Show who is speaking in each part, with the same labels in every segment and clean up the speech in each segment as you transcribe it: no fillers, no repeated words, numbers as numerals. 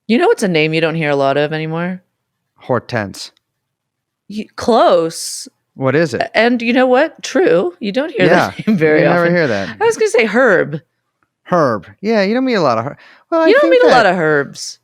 Speaker 1: You know, it's a name you don't hear a lot of anymore.
Speaker 2: Hortense.
Speaker 1: Close.
Speaker 2: What is it?
Speaker 1: And you know what? True. You don't hear that name very often.
Speaker 2: You never hear that.
Speaker 1: I was going to say Herb.
Speaker 2: Herb. Yeah, you don't meet a lot of Herb. Well,
Speaker 1: you don't meet a lot of Herbs.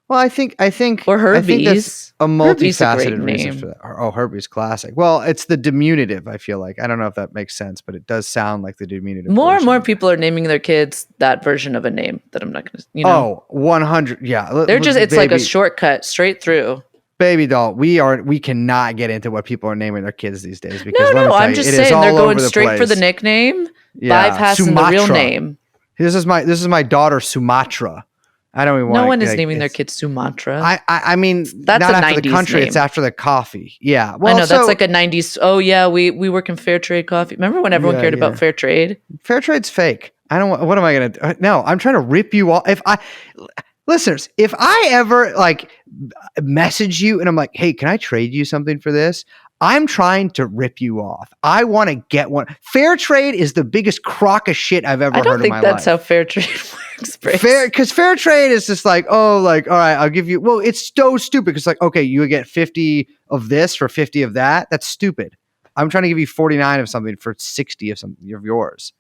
Speaker 2: Well, I think
Speaker 1: or Herbies.
Speaker 2: I think that's a multifaceted reason
Speaker 1: name.
Speaker 2: for that. Oh, Herbie's classic. Well, it's the diminutive, I feel like. I don't know if that makes sense, but it does sound like the diminutive.
Speaker 1: More and more people are naming their kids that version of a name that I'm not going to,
Speaker 2: Oh, 100. Yeah.
Speaker 1: They're just, it's like a shortcut straight through.
Speaker 2: Baby doll, we cannot get into what people are naming their kids these days because
Speaker 1: I'm just saying they're going straight for the nickname, bypassing the real name.
Speaker 2: This is my daughter Sumatra. I don't even want.
Speaker 1: No one is naming their kids Sumatra.
Speaker 2: I mean,
Speaker 1: that's
Speaker 2: not
Speaker 1: a
Speaker 2: after
Speaker 1: 90s
Speaker 2: the country.
Speaker 1: name.
Speaker 2: It's after the coffee. Yeah, well,
Speaker 1: I know that's like a 90s. Oh yeah, we work in fair trade coffee. Remember when everyone cared about fair trade?
Speaker 2: Fair trade's fake. I don't. What am I gonna do? No, I'm trying to rip you off. Listeners, if I ever like message you and I'm like, hey, can I trade you something for this? I'm trying to rip you off. I want to get one. Fair trade is the biggest crock of shit I've ever heard in my life. I don't think
Speaker 1: that's how fair trade works.
Speaker 2: Because fair trade is just like, oh, like, all right, I'll give you. Well, it's so stupid because like, okay, you get 50 of this for 50 of that. That's stupid. I'm trying to give you 49 of something for 60 of something of yours.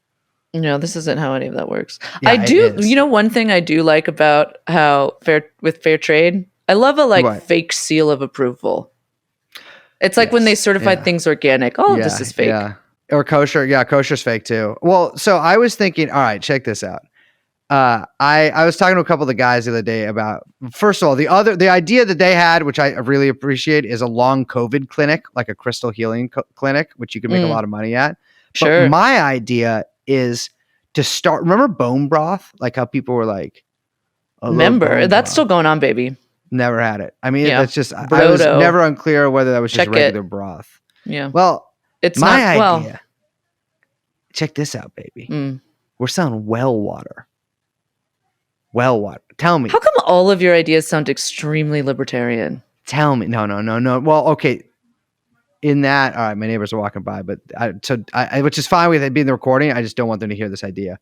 Speaker 1: No, this isn't how any of that works. Yeah, I do. You know, one thing I do like about how fair trade, I love a fake seal of approval. It's like when they certify things organic. Oh, this is fake.
Speaker 2: Yeah. Or kosher. Yeah, kosher's fake too. Well, so I was thinking, all right, check this out. I was talking to a couple of the guys the other day about, first of all, the idea that they had, which I really appreciate, is a long COVID clinic, like a crystal healing clinic, which you can make a lot of money at.
Speaker 1: Sure.
Speaker 2: But my idea is to start. Remember bone broth? Like how people were like,
Speaker 1: remember that's still going on, baby.
Speaker 2: Never had it. I mean, it's just I was never unclear whether that was just regular broth.
Speaker 1: Yeah.
Speaker 2: Well,
Speaker 1: it's
Speaker 2: my
Speaker 1: not,
Speaker 2: idea.
Speaker 1: Well,
Speaker 2: check this out, baby. We're selling well water. Well water. Tell me.
Speaker 1: How come all of your ideas sound extremely libertarian?
Speaker 2: Tell me. No. Well, okay. In that, all right, my neighbors are walking by, but which is fine with it being the recording. I just don't want them to hear this idea.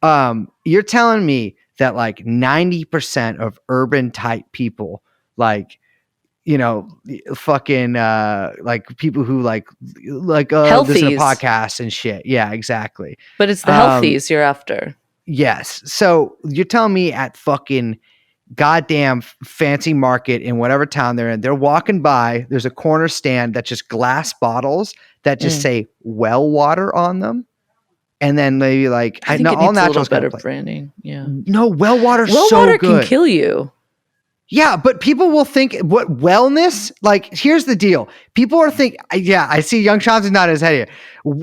Speaker 2: You're telling me that like 90% of urban type people, like, you know, fucking like people who like listen to podcasts and shit. Yeah, exactly.
Speaker 1: But it's the healthies you're after.
Speaker 2: Yes. So you're telling me at fucking goddamn fancy market in whatever town they're in, they're walking by, there's a corner stand that's just glass bottles that just say well water on them. And then maybe like
Speaker 1: I think it needs a little better branding. Yeah.
Speaker 2: No, well water
Speaker 1: can kill you.
Speaker 2: Yeah, but people will think what wellness, like here's the deal. People are thinking, I see Young Chomsky's not his head here.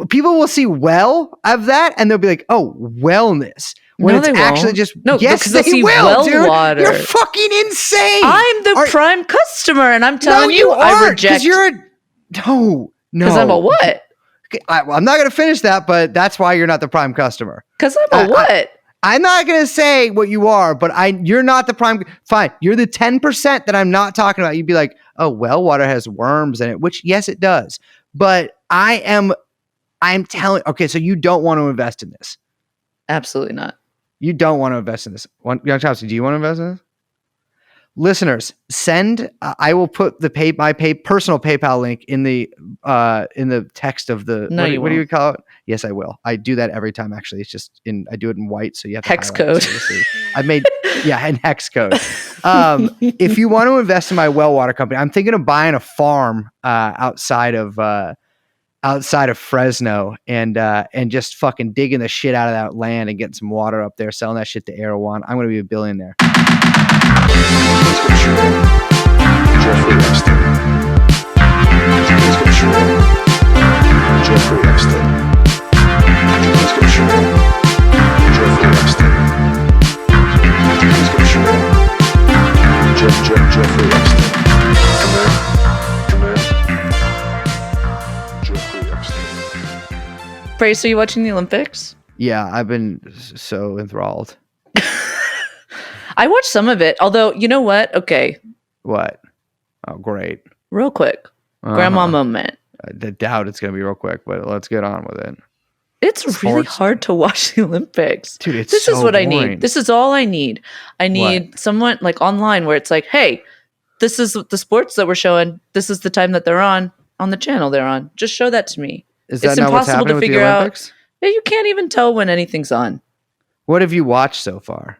Speaker 2: People will see well of that and they'll be like, oh, wellness. When it's actually just, yes, they will, dude. Water. You're fucking insane.
Speaker 1: I'm the prime customer and I'm telling you, I reject.
Speaker 2: Because you're no.
Speaker 1: Because I'm a what?
Speaker 2: I'm not going to finish that, but that's why you're not the prime customer.
Speaker 1: Because I'm a what?
Speaker 2: I'm not going to say what you are, but you're not the prime. Fine. You're the 10% that I'm not talking about. You'd be like, oh, well, water has worms in it, which yes, it does. But I'm telling, okay, so you don't want to invest in this.
Speaker 1: Absolutely not.
Speaker 2: You don't want to invest in this. Young Chomsky, do you want to invest in this? Listeners, send. I will put my personal PayPal link in the text of the.
Speaker 1: No,
Speaker 2: what do you call it? Yes, I will. I do that every time. Actually, it's just I do it in white, so you have to
Speaker 1: hex code.
Speaker 2: I made in hex code. If you want to invest in my well water company, I'm thinking of buying a farm outside of Fresno and just fucking digging the shit out of that land and getting some water up there, selling that shit to Erewhon. I'm going to be a billionaire.
Speaker 3: Jeffrey Epstein. Jeffrey Epstein. Jeffrey Epstein. Jeffrey Epstein. Jeffrey Epstein.
Speaker 1: Brace, are you watching the Olympics?
Speaker 2: Yeah, I've been so enthralled.
Speaker 1: I watched some of it, although, you know what? Okay.
Speaker 2: What? Oh, great.
Speaker 1: Real quick. Grandma moment.
Speaker 2: I doubt it's going to be real quick, but let's get on with it.
Speaker 1: It's really hard to watch the Olympics.
Speaker 2: Dude,
Speaker 1: this is what
Speaker 2: boring.
Speaker 1: I need. This is all I need. I need someone like online where it's like, hey, this is the sports that we're showing. This is the time that they're on the channel they're on. Just show that to me.
Speaker 2: Is that not what's happening with the Olympics?
Speaker 1: Yeah, you can't even tell when anything's on.
Speaker 2: What have you watched so far?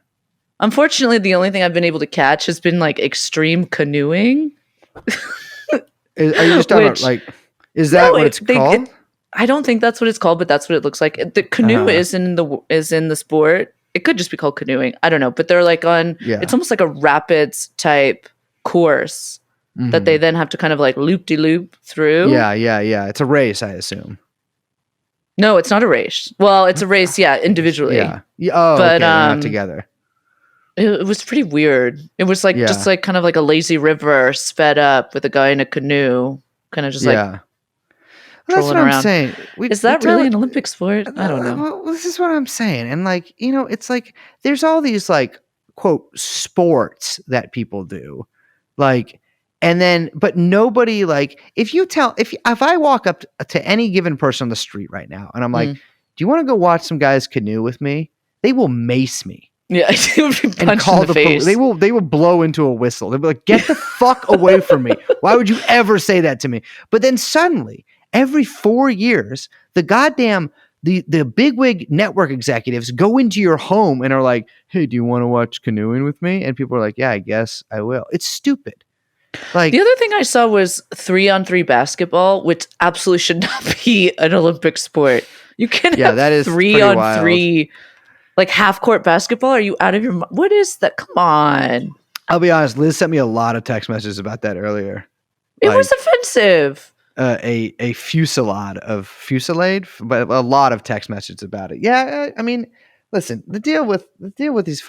Speaker 1: Unfortunately, the only thing I've been able to catch has been like extreme canoeing.
Speaker 2: Are you just talking about like? Is that what it's called?
Speaker 1: I don't think that's what it's called, but that's what it looks like. The canoe is in the sport. It could just be called canoeing. I don't know, but they're like on. Yeah. It's almost like a rapids type course that they then have to kind of like loop-de-loop through.
Speaker 2: Yeah. It's a race, I assume.
Speaker 1: No, it's not a race. Well, it's a race, individually.
Speaker 2: Yeah. Oh, but, okay, not together.
Speaker 1: It was pretty weird. It was like just like kind of like a lazy river sped up with a guy in a canoe, kind of just like.
Speaker 2: That's what I'm
Speaker 1: around.
Speaker 2: Saying.
Speaker 1: Is that really an Olympic sport? I don't know.
Speaker 2: Well, this is what I'm saying, and like it's like there's all these like quote sports that people do, like. And then, but nobody like if I walk up to any given person on the street right now and I'm like, do you want to go watch some guys canoe with me? They will mace me.
Speaker 1: Yeah,
Speaker 2: and call the police. They will blow into a whistle. They'll be like, get the fuck away from me. Why would you ever say that to me? But then suddenly, every 4 years, the goddamn the bigwig network executives go into your home and are like, hey, do you want to watch canoeing with me? And people are like, yeah, I guess I will. It's stupid. Like
Speaker 1: the other thing I saw was 3-on-3 basketball, which absolutely should not be an Olympic sport. You can't have
Speaker 2: that is
Speaker 1: 3-on-3 like half court basketball. Are you out of your mind? What is that? Come on.
Speaker 2: I'll be honest. Liz sent me a lot of text messages about that earlier.
Speaker 1: It was offensive.
Speaker 2: A fusillade, but a lot of text messages about it. Yeah, I mean. Listen, the deal with these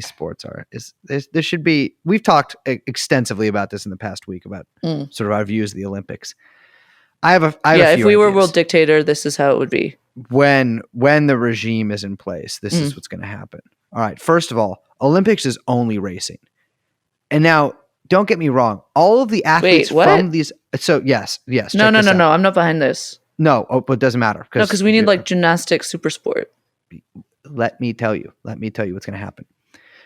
Speaker 2: sports is there should be. We've talked extensively about this in the past week about sort of our views of the Olympics. I have a
Speaker 1: if we were world dictator, this is how it would be.
Speaker 2: When the regime is in place, this is what's going to happen. All right. First of all, Olympics is only racing, and now don't get me wrong. All of the athletes from these. So yes.
Speaker 1: No. I'm not behind this.
Speaker 2: No, but it doesn't matter
Speaker 1: because we need like gymnastics super sport.
Speaker 2: Let me tell you what's going to happen.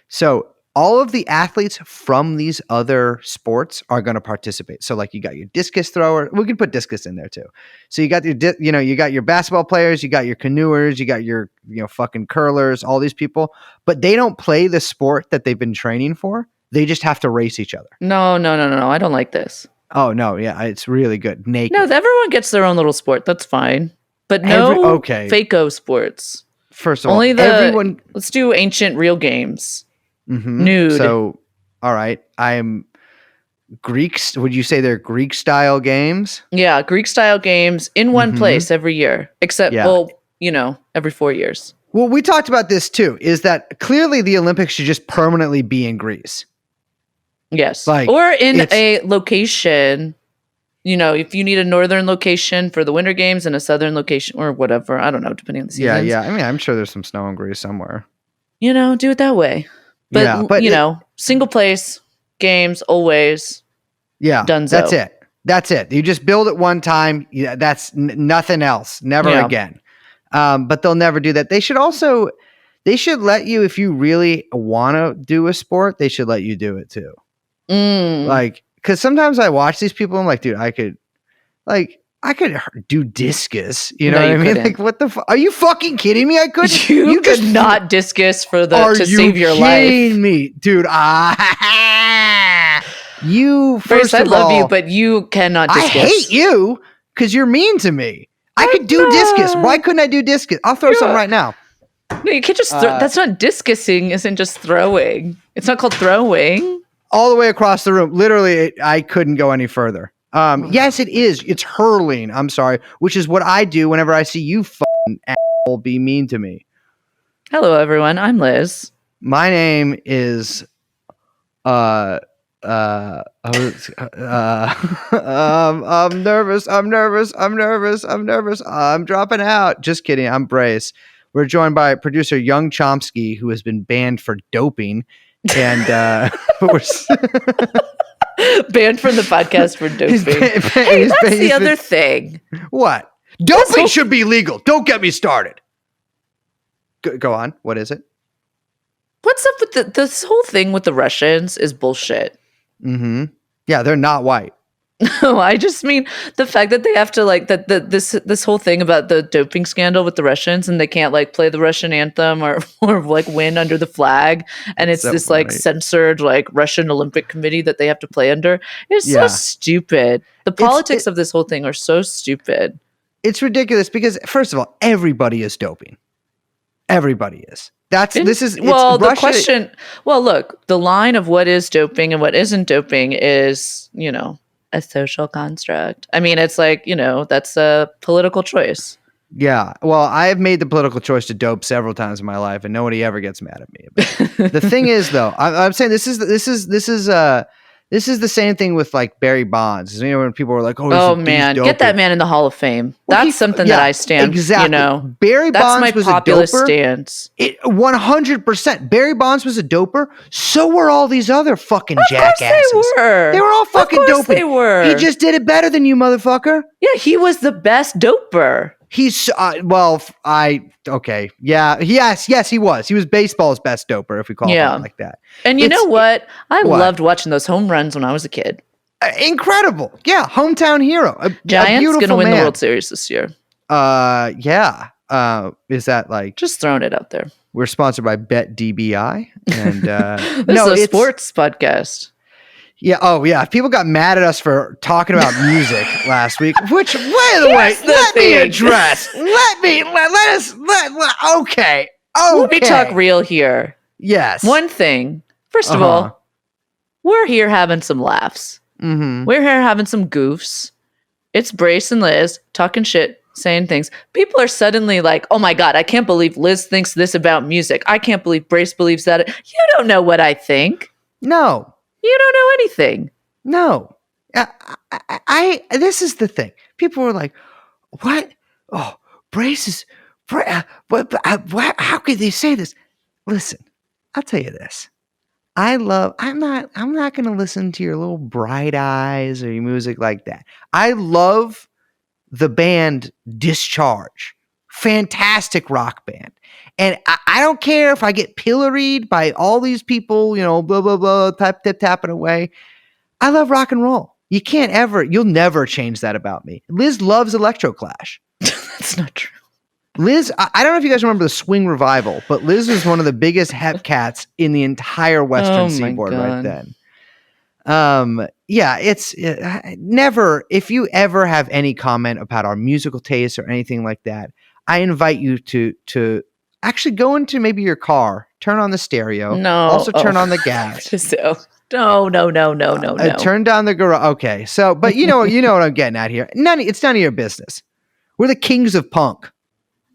Speaker 2: So all of the athletes from these other sports are going to participate. So like you got your discus thrower, we can put discus in there too. So you got you got your basketball players, you got your canoers, you got your fucking curlers, all these people, but they don't play the sport that they've been training for. They just have to race each other.
Speaker 1: No. I don't like this.
Speaker 2: Oh no, yeah, it's really good. Naked.
Speaker 1: No, everyone gets their own little sport. That's fine. But no fake-o sports.
Speaker 2: First of all, everyone.
Speaker 1: Let's do ancient real games.
Speaker 2: Mm-hmm.
Speaker 1: Nude.
Speaker 2: So, all right, I'm Greeks. Would you say they're Greek style games?
Speaker 1: Yeah, Greek style games in one place every year, except every 4 years.
Speaker 2: Well, we talked about this too. Is that clearly the Olympics should just permanently be in Greece?
Speaker 1: Yes, or in a location. If you need a northern location for the Winter Games and a southern location or whatever, I don't know, depending on the seasons.
Speaker 2: Yeah. I mean, I'm sure there's some snow in Greece somewhere.
Speaker 1: Do it that way. But single place games always.
Speaker 2: Yeah,
Speaker 1: Dunzo.
Speaker 2: That's it. You just build it one time. Yeah, that's nothing else. Never again. But they'll never do that. They should let you, if you really want to do a sport, they should let you do it too. Like. Because sometimes I watch these people, I'm like, dude, I could do discus. You know what I mean? Couldn't. Like, what the fuck? Are you fucking kidding me? I couldn't.
Speaker 1: You could not discus to save your life.
Speaker 2: Are you kidding me, dude? You first
Speaker 1: I love you, but you cannot discus.
Speaker 2: I hate you because you're mean to me. I could do discus. Why couldn't I do discus? I'll throw some right now.
Speaker 1: No, you can't just throw. That's not discusing. Isn't just throwing. It's not called throwing.
Speaker 2: All the way across the room. Literally, I couldn't go any further. Yes, it is. It's hurling. I'm sorry. Which is what I do whenever I see you fucking asshole be mean to me.
Speaker 1: Hello, everyone. I'm Liz.
Speaker 2: My name is I'm nervous. I'm dropping out. Just kidding. I'm Brace. We're joined by producer Young Chomsky, who has been banned for doping. And but we're
Speaker 1: banned from the podcast for doping. That's the other thing.
Speaker 2: What? Doping should be legal. Don't get me started. Go on. What is it?
Speaker 1: What's up with this whole thing with the Russians is bullshit.
Speaker 2: Mm-hmm. Yeah, they're not white.
Speaker 1: No, I just mean the fact that they have to like this whole thing about the doping scandal with the Russians, and they can't like play the Russian anthem or like win under the flag, and it's so this funny. Like censored like Russian Olympic Committee that they have to play under. It's so stupid. The politics of this whole thing are so stupid.
Speaker 2: It's ridiculous because first of all, everybody is doping. Everybody is. The
Speaker 1: question. Well, look, the line of what is doping and what isn't doping is, a social construct. I mean, it's like, that's a political choice.
Speaker 2: Yeah. Well, I have made the political choice to dope several times in my life, and nobody ever gets mad at me about it. The thing is, though, I'm saying this is the same thing with like Barry Bonds. When people were like, "Oh man,
Speaker 1: get that man in the Hall of Fame." That's something that I stand.
Speaker 2: Exactly. Barry Bonds was a doper. Stance. 100%. Barry Bonds was a doper. So were all these other fucking jackasses. They were all fucking doping. They were. He just did it better than you, motherfucker.
Speaker 1: Yeah, he was the best doper.
Speaker 2: He's okay. Yeah. Yes, he was. He was baseball's best doper, if we call it like that.
Speaker 1: And you know what? I loved watching those home runs when I was a kid.
Speaker 2: Incredible. Yeah. Hometown hero.
Speaker 1: Giants going to win the World Series this year.
Speaker 2: Yeah. Is that like
Speaker 1: just throwing it out there?
Speaker 2: We're sponsored by BetDBI, and
Speaker 1: this is a sports podcast.
Speaker 2: Yeah. Oh, yeah. People got mad at us for talking about music last week. Which, by the way, let me address. Okay.
Speaker 1: Let me talk real here.
Speaker 2: Yes.
Speaker 1: One thing. First of all, we're here having some laughs.
Speaker 2: Mm-hmm.
Speaker 1: We're here having some goofs. It's Brace and Liz talking shit, saying things. People are suddenly like, "Oh my God, I can't believe Liz thinks this about music. I can't believe Brace believes that." You don't know what I think.
Speaker 2: No.
Speaker 1: You don't know anything.
Speaker 2: No. This is the thing. People were like, what? Oh, Brace is, how could they say this? Listen, I'll tell you this. I'm not going to listen to your little Bright Eyes or your music like that. I love the band Discharge. Fantastic rock band. And I don't care if I get pilloried by all these people, blah, blah, blah, tapping away. I love rock and roll. You'll never change that about me. Liz loves Electroclash.
Speaker 1: That's not true.
Speaker 2: Liz, I don't know if you guys remember the Swing Revival, but Liz was one of the biggest hep cats in the entire Western Seaboard right then. Yeah, it's never, if you ever have any comment about our musical taste or anything like that, I invite you to actually go into maybe your car, turn on the stereo.
Speaker 1: No.
Speaker 2: Also turn on the gas.
Speaker 1: No.
Speaker 2: Turn down the garage. Okay. So, but you know what I'm getting at here. It's none of your business. We're the kings of punk.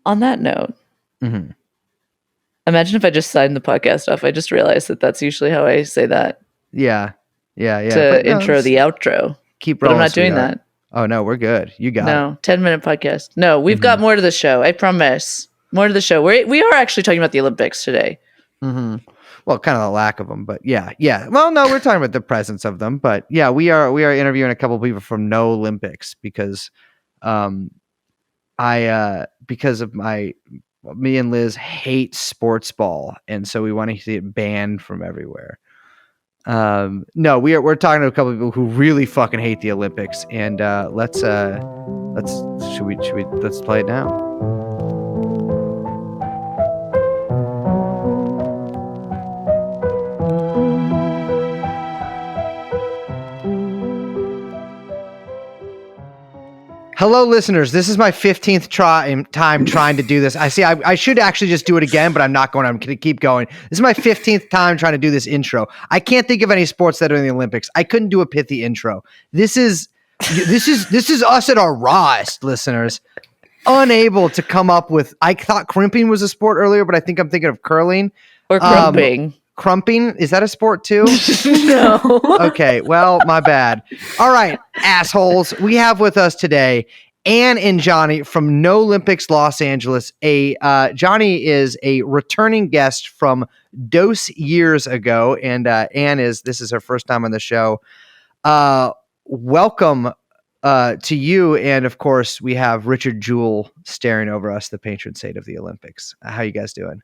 Speaker 1: On that note, imagine if I just signed the podcast off. I just realized that that's usually how I say that.
Speaker 2: Yeah.
Speaker 1: To intro the outro.
Speaker 2: Keep rolling.
Speaker 1: But I'm not doing that.
Speaker 2: Oh, no, we're good. You got it.
Speaker 1: No, 10-minute podcast. No, we've got more to the show. I promise. More to the show. We are actually talking about the Olympics today.
Speaker 2: Mm-hmm. Well, kind of the lack of them, but yeah. Well, no, we're talking about the presence of them, but yeah, we are interviewing a couple of people from NOlympics because, me and Liz hate sports ball, and so we want to see it banned from everywhere. No, we're talking to a couple of people who really fucking hate the Olympics, and let's play it now. Hello, listeners. This is my 15th time trying to do this. I should actually just do it again, but I'm not going. I'm going to keep going. This is my 15th time trying to do this intro. I can't think of any sports that are in the Olympics. I couldn't do a pithy intro. This is us at our rawest, listeners. Unable to come up with. I thought crimping was a sport earlier, but I think I'm thinking of curling
Speaker 1: or crumping.
Speaker 2: Crumping, is that a sport too?
Speaker 1: No.
Speaker 2: Okay, well, my bad. All right, assholes. We have with us today Anne and Jonny from NOlympics Los Angeles. Jonny is a returning guest from Dose years ago, and Anne this is her first time on the show. Welcome to you, and of course we have Richard Jewell staring over us, the patron saint of the Olympics. How you guys doing?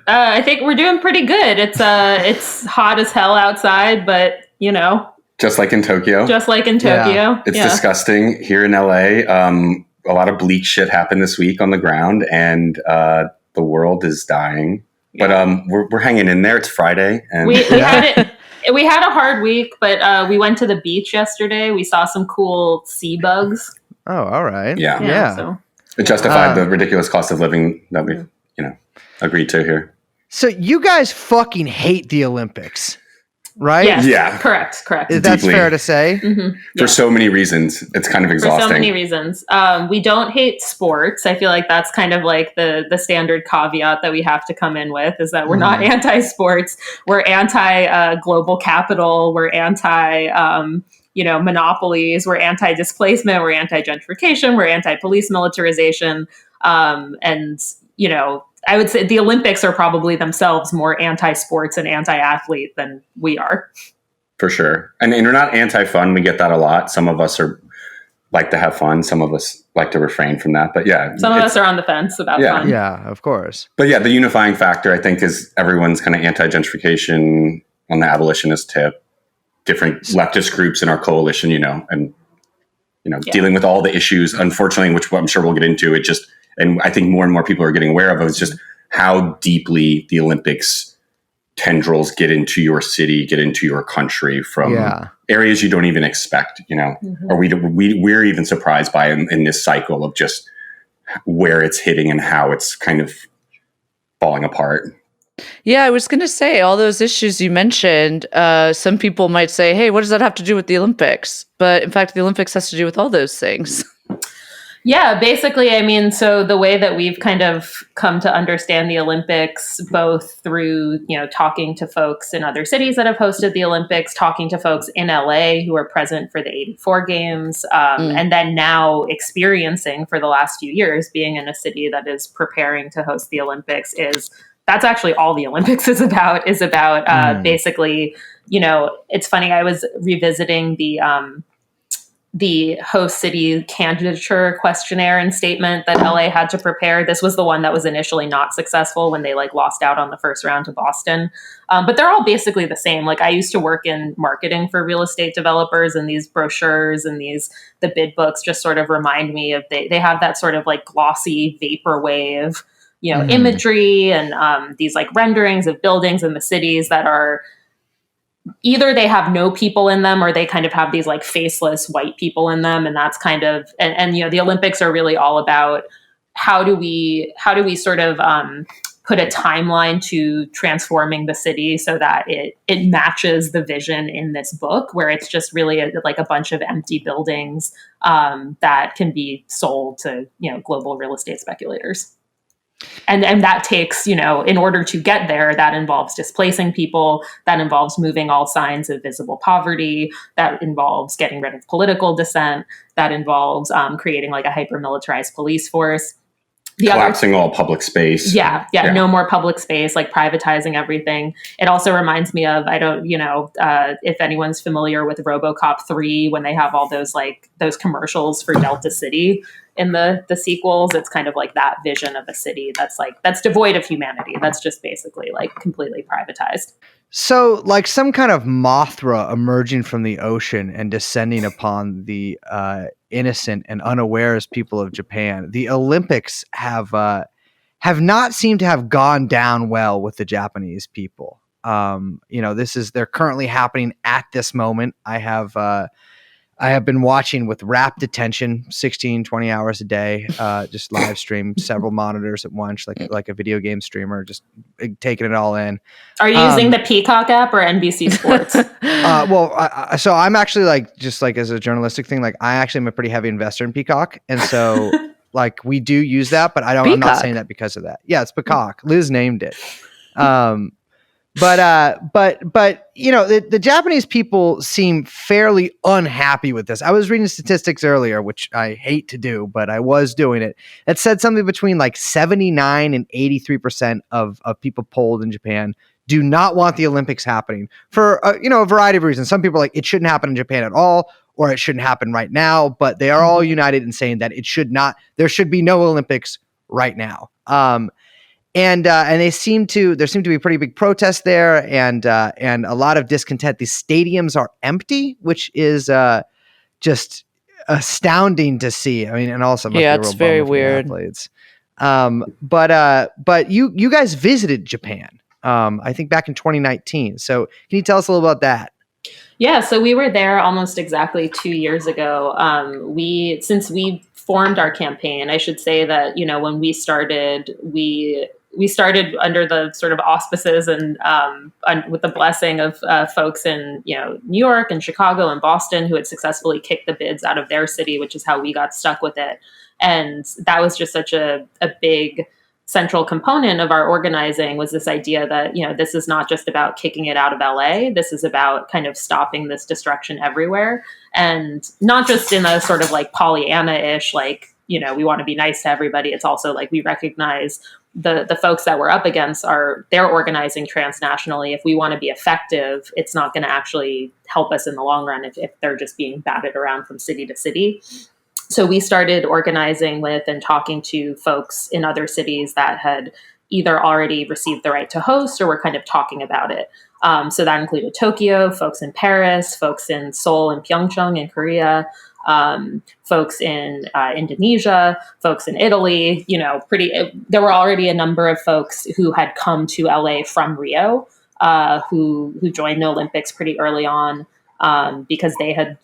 Speaker 4: I think we're doing pretty good. It's hot as hell outside, but
Speaker 5: just like in Tokyo.
Speaker 2: Yeah.
Speaker 5: It's disgusting here in LA. A lot of bleak shit happened this week on the ground, and the world is dying. But we're hanging in there. It's Friday, and
Speaker 4: we had it. We had a hard week, but we went to the beach yesterday. We saw some cool sea bugs.
Speaker 2: Oh, all right.
Speaker 5: Yeah.
Speaker 4: So.
Speaker 5: It justified the ridiculous cost of living that we've agreed to here.
Speaker 2: So you guys fucking hate the Olympics, right?
Speaker 4: Yes,
Speaker 5: yeah.
Speaker 4: Correct.
Speaker 2: That's fair to say.
Speaker 4: Mm-hmm.
Speaker 5: For so many reasons. It's kind of exhausting.
Speaker 4: For so many reasons. We don't hate sports. I feel like that's kind of like the standard caveat that we have to come in with, is that we're not anti-sports. We're anti-global capital. We're monopolies. We're anti-displacement. We're anti-gentrification. We're anti-police militarization. I would say the Olympics are probably themselves more anti-sports and anti-athlete than we are.
Speaker 5: For sure. And you're not anti-fun. We get that a lot. Some of us like to have fun. Some of us like to refrain from that. But yeah.
Speaker 4: Some of us are on the fence about fun.
Speaker 2: Yeah, of course.
Speaker 5: But yeah, the unifying factor, I think, is everyone's kind of anti-gentrification on the abolitionist tip. Different leftist groups in our coalition, dealing with all the issues, unfortunately, which I'm sure we'll get into. And I think more and more people are getting aware of it. It's just how deeply the Olympics tendrils get into your city, get into your country from areas you don't even expect, or we're even surprised by in this cycle of just where it's hitting and how it's kind of falling apart.
Speaker 1: Yeah, I was going to say, all those issues you mentioned, some people might say, hey, what does that have to do with the Olympics? But in fact, the Olympics has to do with all those things.
Speaker 4: Yeah, basically, so the way that we've kind of come to understand the Olympics, both through, talking to folks in other cities that have hosted the Olympics, talking to folks in LA who are present for the 84 games, and then now experiencing for the last few years being in a city that is preparing to host the Olympics, that's actually all the Olympics is about basically, it's funny. I was revisiting the host city candidature questionnaire and statement that LA had to prepare. This was the one that was initially not successful when they lost out on the first round to Boston. But they're all basically the same. I used to work in marketing for real estate developers, and these brochures and the bid books just sort of remind me of, they have that sort of glossy vaporwave, imagery and these renderings of buildings in the cities that are either they have no people in them or they kind of have these faceless white people in them. And that's kind of, and the Olympics are really all about how do we sort of put a timeline to transforming the city so that it matches the vision in this book, where it's just really a bunch of empty buildings that can be sold to, global real estate speculators. And that takes, in order to get there, that involves displacing people, that involves moving all signs of visible poverty, that involves getting rid of political dissent, that involves creating a hyper-militarized police force.
Speaker 5: Collapsing all public space.
Speaker 4: Yeah. No more public space, privatizing everything. It also reminds me of, if anyone's familiar with RoboCop 3, when they have all those those commercials for Delta City in the sequels, it's kind of that vision of a city that's devoid of humanity. That's just basically completely privatized.
Speaker 2: So some kind of Mothra emerging from the ocean and descending upon the innocent and unawares people of Japan. The Olympics have not seemed to have gone down well with the Japanese people. They're currently happening at this moment. I have been watching with rapt attention 16, 20 hours a day, just live stream several monitors at once, like a video game streamer, just taking it all in.
Speaker 4: Are you using the Peacock app or NBC Sports?
Speaker 2: So I'm actually as a journalistic thing, I actually am a pretty heavy investor in Peacock. And so we do use that, but I'm not saying that because of that. Yeah, it's Peacock. Liz named it. But the Japanese people seem fairly unhappy with this. I was reading statistics earlier, which I hate to do, but I was doing it. It said something between 79 and 83% of people polled in Japan do not want the Olympics happening for a variety of reasons. Some people are it shouldn't happen in Japan at all, or it shouldn't happen right now, but they are all united in saying that there should be no Olympics right now. And there seem to be pretty big protests there, and a lot of discontent. The stadiums are empty, which is just astounding to see. I mean, and also
Speaker 1: it's very weird.
Speaker 2: Athletes. But you guys visited Japan, I think back in 2019. So can you tell us a little about that?
Speaker 4: Yeah, so we were there almost exactly 2 years ago. Since we formed our campaign, I should say that, when we started, we started under the sort of auspices and with the blessing of folks in New York and Chicago and Boston who had successfully kicked the bids out of their city, which is how we got stuck with it. And that was just such a big central component of our organizing, was this idea that, this is not just about kicking it out of LA. This is about kind of stopping this destruction everywhere. And not just in a sort of like Pollyanna-ish, like, we want to be nice to everybody. It's also like we recognize the folks that we're up against they're organizing transnationally. If we want to be effective, it's not going to actually help us in the long run if they're just being batted around from city to city. So we started organizing with and talking to folks in other cities that had either already received the right to host or were kind of talking about it. So that included Tokyo, folks in Paris, folks in Seoul and Pyeongchang in Korea, folks in Indonesia, folks in Italy. There were already a number of folks who had come to LA from Rio, who joined the Olympics pretty early on. Because they had,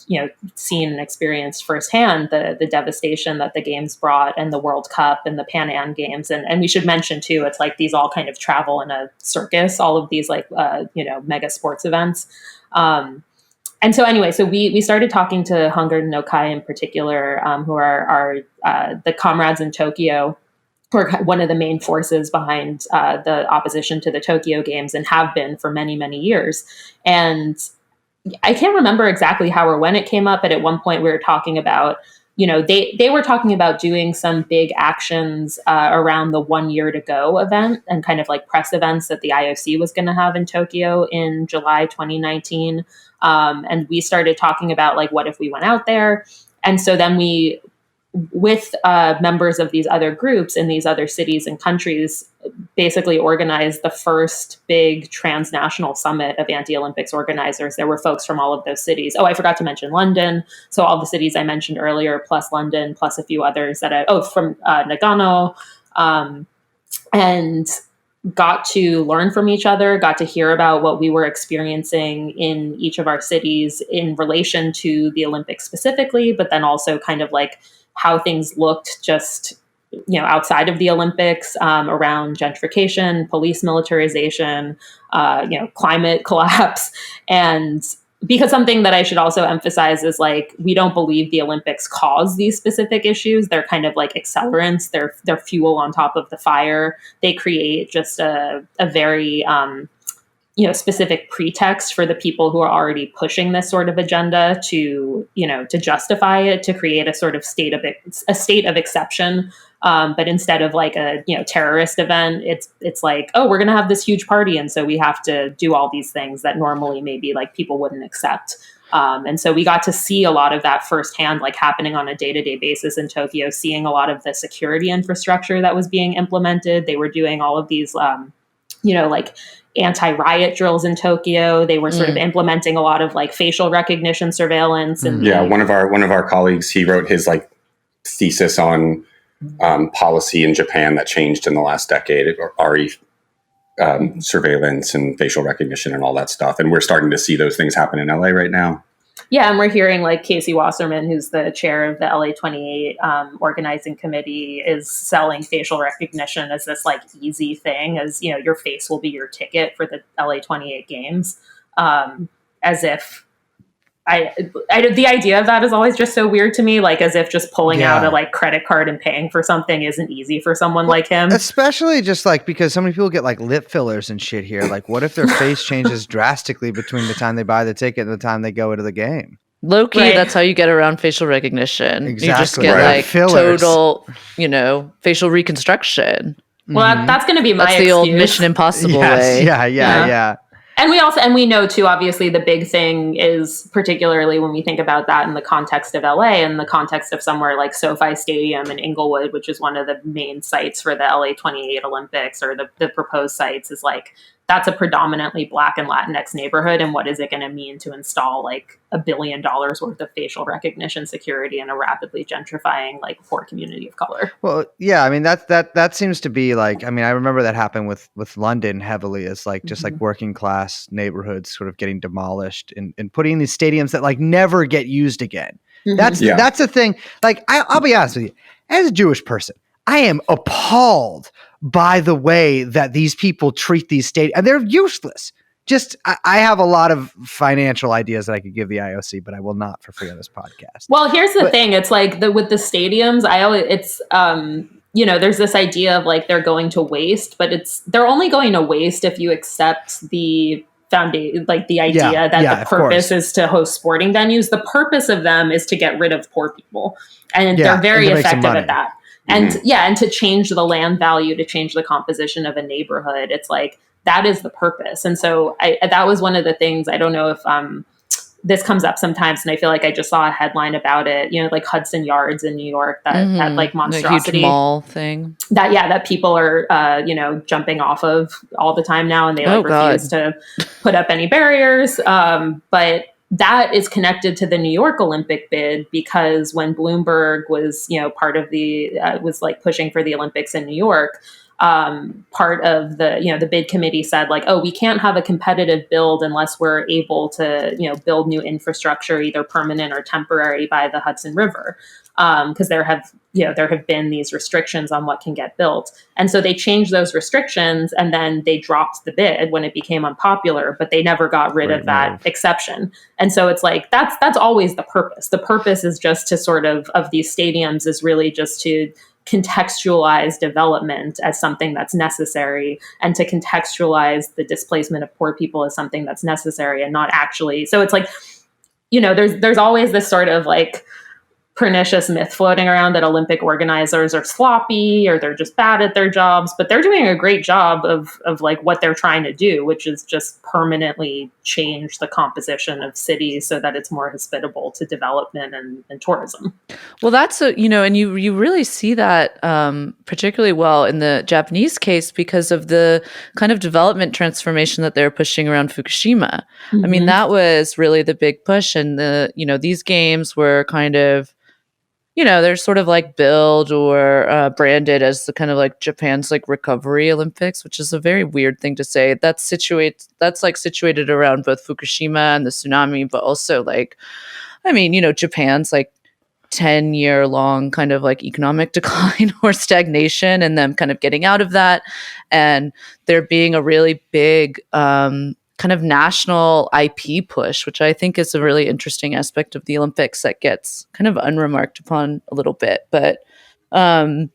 Speaker 4: seen and experienced firsthand the devastation that the games brought, and the World Cup and the Pan Am Games. And we should mention too, it's like these all kind of travel in a circus, all of these mega sports events. And so anyway, so we started talking to Hunger no Kai in particular, who are the comrades in Tokyo, who are one of the main forces behind the opposition to the Tokyo Games, and have been for many, many years. And I can't remember exactly how or when it came up, but at one point we were talking about, they were talking about doing some big actions around the 1 year to go event, and kind of like press events that the IOC was going to have in Tokyo in July 2019. And we started talking about like, what if we went out there? And so then we, with members of these other groups in these other cities and countries, basically organized the first big transnational summit of anti-Olympics organizers. There were folks from all of those cities. Oh, I forgot to mention London. So all the cities I mentioned earlier, plus London, plus a few others from Nagano, and got to learn from each other, got to hear about what we were experiencing in each of our cities in relation to the Olympics specifically, but then also kind of like how things looked just, outside of the Olympics, around gentrification, police militarization, climate collapse. And because something that I should also emphasize is like, we don't believe the Olympics cause these specific issues. They're kind of like accelerants. They're fuel on top of the fire. They create just a very, specific pretext for the people who are already pushing this sort of agenda to justify it, to create a sort of state of exception. But instead of like a, terrorist event, it's like, oh, we're going to have this huge party. And so we have to do all these things that normally maybe like people wouldn't accept. And so we got to see a lot of that firsthand, like happening on a day-to-day basis in Tokyo, seeing a lot of the security infrastructure that was being implemented. They were doing all of these, like anti-riot drills in Tokyo. They were sort of implementing a lot of like facial recognition surveillance. And
Speaker 5: one of our colleagues, he wrote his like thesis on policy in Japan that changed in the last decade, RE surveillance and facial recognition and all that stuff. And we're starting to see those things happen in LA right now.
Speaker 4: Yeah, and we're hearing like Casey Wasserman, who's the chair of the LA 28 organizing committee, is selling facial recognition as this like easy thing, as your face will be your ticket for the LA 28 games, as if the idea of that is always just so weird to me, like as if just pulling out a like credit card and paying for something isn't easy for someone like him.
Speaker 2: Especially just like because so many people get like lip fillers and shit here. Like what if their face changes drastically between the time they buy the ticket and the time they go into the game?
Speaker 1: Low-key, that's how you get around facial recognition.
Speaker 2: Exactly.
Speaker 1: You just get like fillers. Total, facial reconstruction.
Speaker 4: Well, that's going to be my
Speaker 1: That's the old Mission Impossible way.
Speaker 2: Yeah.
Speaker 4: And we know too, obviously the big thing is, particularly when we think about that in the context of LA, in the context of somewhere like SoFi Stadium in Inglewood, which is one of the main sites for the LA 28 Olympics, or the proposed sites, is like, that's a predominantly Black and Latinx neighborhood. And what is it going to mean to install like $1 billion worth of facial recognition security in a rapidly gentrifying, like, poor community of color?
Speaker 2: Well, yeah, I mean, that seems to be like, I mean, I remember that happened with London heavily, as like just like working class neighborhoods sort of getting demolished and putting in these stadiums that like never get used again. That's the thing. Like, I'll be honest with you, as a Jewish person, I am appalled by the way that these people treat these stadiums, and they're useless. Just, I have a lot of financial ideas that I could give the IOC, but I will not for free on this podcast.
Speaker 4: Well, here's the thing. It's like with the stadiums, there's this idea of like they're going to waste, but they're only going to waste if you accept the foundation, like the idea that the purpose is to host sporting venues. The purpose of them is to get rid of poor people. And they're very effective at that. And and to change the land value, to change the composition of a neighborhood. It's like, that is the purpose. And so that was one of the things. I don't know if this comes up sometimes, and I feel like I just saw a headline about it, like Hudson Yards in New York, that like monstrosity,
Speaker 1: the huge mall thing
Speaker 4: that people are, jumping off of all the time now. And they refuse to put up any barriers. But that is connected to the New York Olympic bid, because when Bloomberg was, part of was like pushing for the Olympics in New York, part of the bid committee said like, oh, we can't have a competitive build unless we're able to, build new infrastructure, either permanent or temporary, by the Hudson River. Because there have been these restrictions on what can get built. And so they changed those restrictions, and then they dropped the bid when it became unpopular, but they never got rid of that exception. And so it's like, that's always the purpose. The purpose is just to sort of these stadiums is really just to contextualize development as something that's necessary, and to contextualize the displacement of poor people as something that's necessary, and not actually. So it's like, there's always this sort of like pernicious myth floating around that Olympic organizers are sloppy, or they're just bad at their jobs, but they're doing a great job of like what they're trying to do, which is just permanently change the composition of cities so that it's more hospitable to development and tourism.
Speaker 1: Well, that's and you really see that particularly well in the Japanese case, because of the kind of development transformation that they're pushing around Fukushima. I mean, that was really the big push, and these games were kind of, they're sort of like billed or branded as the kind of like Japan's like recovery Olympics, which is a very weird thing to say. That's situated around both Fukushima and the tsunami, but also like, I mean, Japan's like 10-year long kind of like economic decline or stagnation, and them kind of getting out of that, and there being a really big kind of national IP push, which I think is a really interesting aspect of the Olympics that gets kind of unremarked upon a little bit. But so,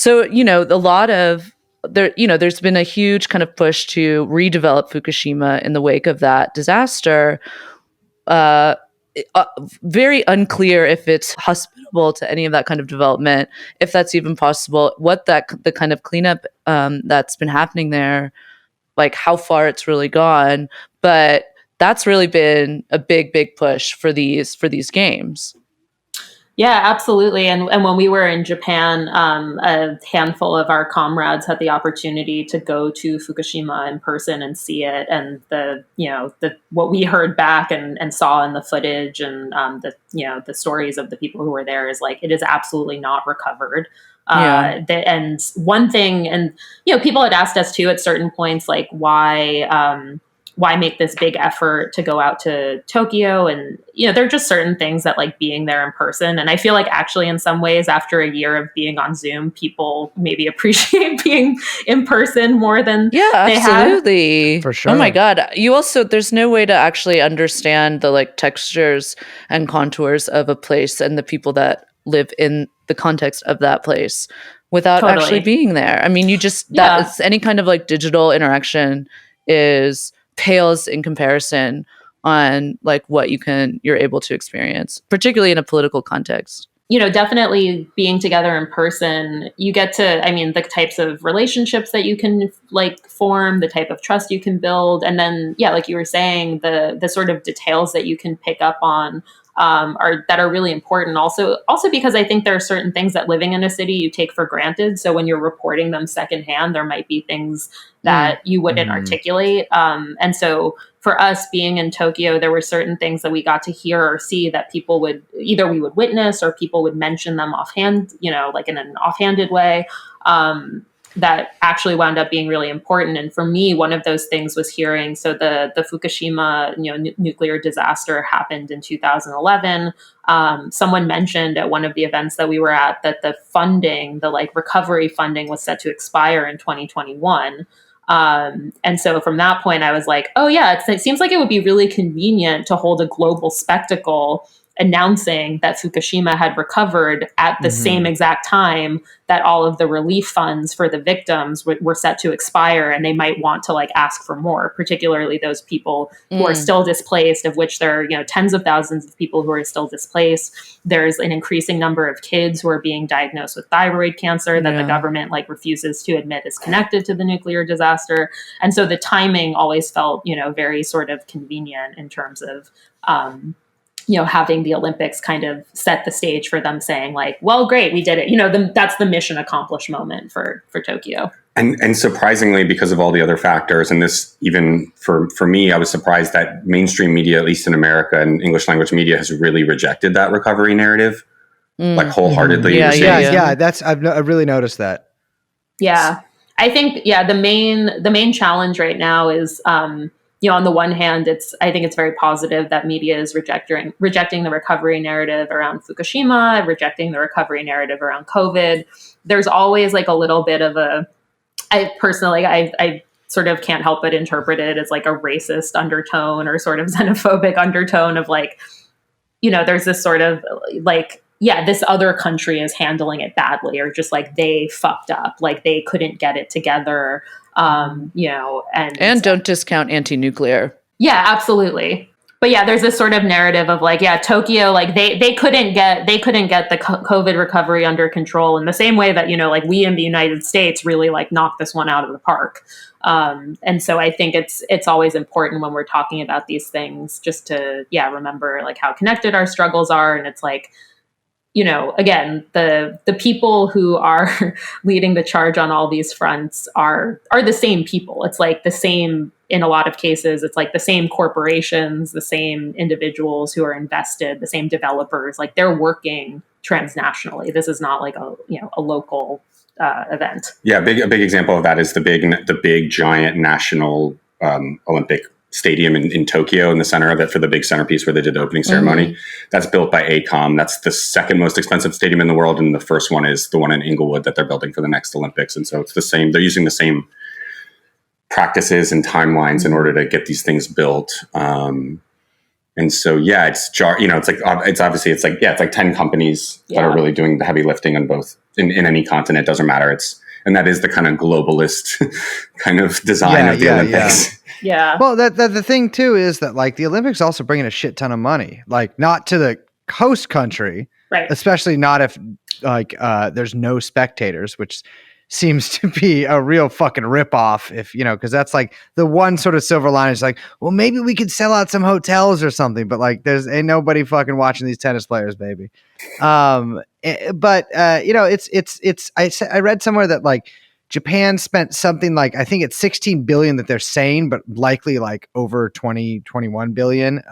Speaker 1: a lot of there's been a huge kind of push to redevelop Fukushima in the wake of that disaster. Very unclear if it's hospitable to any of that kind of development, if that's even possible, what the kind of cleanup that's been happening there, like how far it's really gone. But that's really been a big push for these games.
Speaker 4: Yeah, absolutely. And when we were in Japan, a handful of our comrades had the opportunity to go to Fukushima in person and see it. And what we heard back and saw in the footage, and the stories of the people who were there, is like, it is absolutely not recovered. And one thing, and people had asked us too at certain points, like, why make this big effort to go out to Tokyo? And there are just certain things that, like, being there in person, and I feel like actually in some ways after a year of being on Zoom, people maybe appreciate being in person more than they
Speaker 1: absolutely
Speaker 4: had.
Speaker 2: For sure.
Speaker 1: Oh my god, there's no way to actually understand the like textures and contours of a place and the people that live in the context of that place without actually being there. I mean, that's any kind of like digital interaction pales in comparison on like what you're able to experience, particularly in a political context.
Speaker 4: definitely being together in person, you get to, the types of relationships that you can like form, the type of trust you can build. And then, yeah, like you were saying, the sort of details that you can pick up on are really important. Also because I think there are certain things that living in a city you take for granted. So when you're reporting them secondhand, there might be things that you wouldn't articulate. And so for us being in Tokyo, there were certain things that we got to hear or see that people would either we would witness or people would mention them offhand, like in an offhanded way. That actually wound up being really important. And for me, one of those things was hearing, so the Fukushima nuclear disaster happened in 2011. Someone mentioned at one of the events that we were at that the funding, the like recovery funding, was set to expire in 2021. And so from that point, I was like, oh yeah, it seems like it would be really convenient to hold a global spectacle announcing that Fukushima had recovered at the same exact time that all of the relief funds for the victims were set to expire, and they might want to like ask for more, particularly those people who are still displaced, of which there are tens of thousands of people who are still displaced. There's an increasing number of kids who are being diagnosed with thyroid cancer that the government like refuses to admit is connected to the nuclear disaster. And so the timing always felt very sort of convenient in terms of having the Olympics kind of set the stage for them saying like, well, great, we did it. That's the mission accomplished moment for Tokyo.
Speaker 5: And surprisingly, because of all the other factors, and this even for me, I was surprised that mainstream media, at least in America and English language media, has really rejected that recovery narrative, like wholeheartedly.
Speaker 2: Yeah. I've really noticed that.
Speaker 4: Yeah, I think the main challenge right now is. On the one hand, I think it's very positive that media is rejecting the recovery narrative around Fukushima, rejecting the recovery narrative around COVID. There's always like a little bit of I sort of can't help but interpret it as like a racist undertone or sort of xenophobic undertone of like, there's this sort of like, yeah, this other country is handling it badly, or just like they fucked up, like they couldn't get it together. And
Speaker 1: don't discount anti-nuclear.
Speaker 4: Yeah, absolutely. But yeah, there's this sort of narrative of like, yeah, Tokyo, like they couldn't get the COVID recovery under control in the same way that, like we in the United States really like knocked this one out of the park. And so I think it's always important when we're talking about these things just to, remember like how connected our struggles are. And it's like, again, the people who are leading the charge on all these fronts are the same people. It's like the same, in a lot of cases, it's like the same corporations, the same individuals who are invested, the same developers, like they're working transnationally. This is not like a local event.
Speaker 5: Yeah, a big example of that is the big giant national Olympic stadium in Tokyo, in the center of it, for the big centerpiece where they did the opening ceremony. That's built by AECOM. That's the second most expensive stadium in the world, and the first one is the one in Inglewood that they're building for the next Olympics. And so it's the same. They're using the same practices and timelines in order to get these things built. And so it's like 10 companies that are really doing the heavy lifting on both in any continent. Doesn't matter. And that is the kind of globalist kind of design of the Olympics.
Speaker 4: Yeah.
Speaker 2: Well, the thing too is that like the Olympics also bring in a shit ton of money, like not to the host country,
Speaker 4: right?
Speaker 2: Especially not if like there's no spectators, which seems to be a real fucking ripoff. If because that's like the one sort of silver line is like, well, maybe we could sell out some hotels or something, but like ain't nobody fucking watching these tennis players, baby. I read somewhere that like Japan spent something like, I think it's 16 billion that they're saying, but likely like over 21 billion,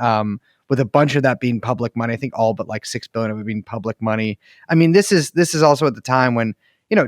Speaker 2: with a bunch of that being public money. I think all but like 6 billion of it being public money. I mean, this is also at the time when,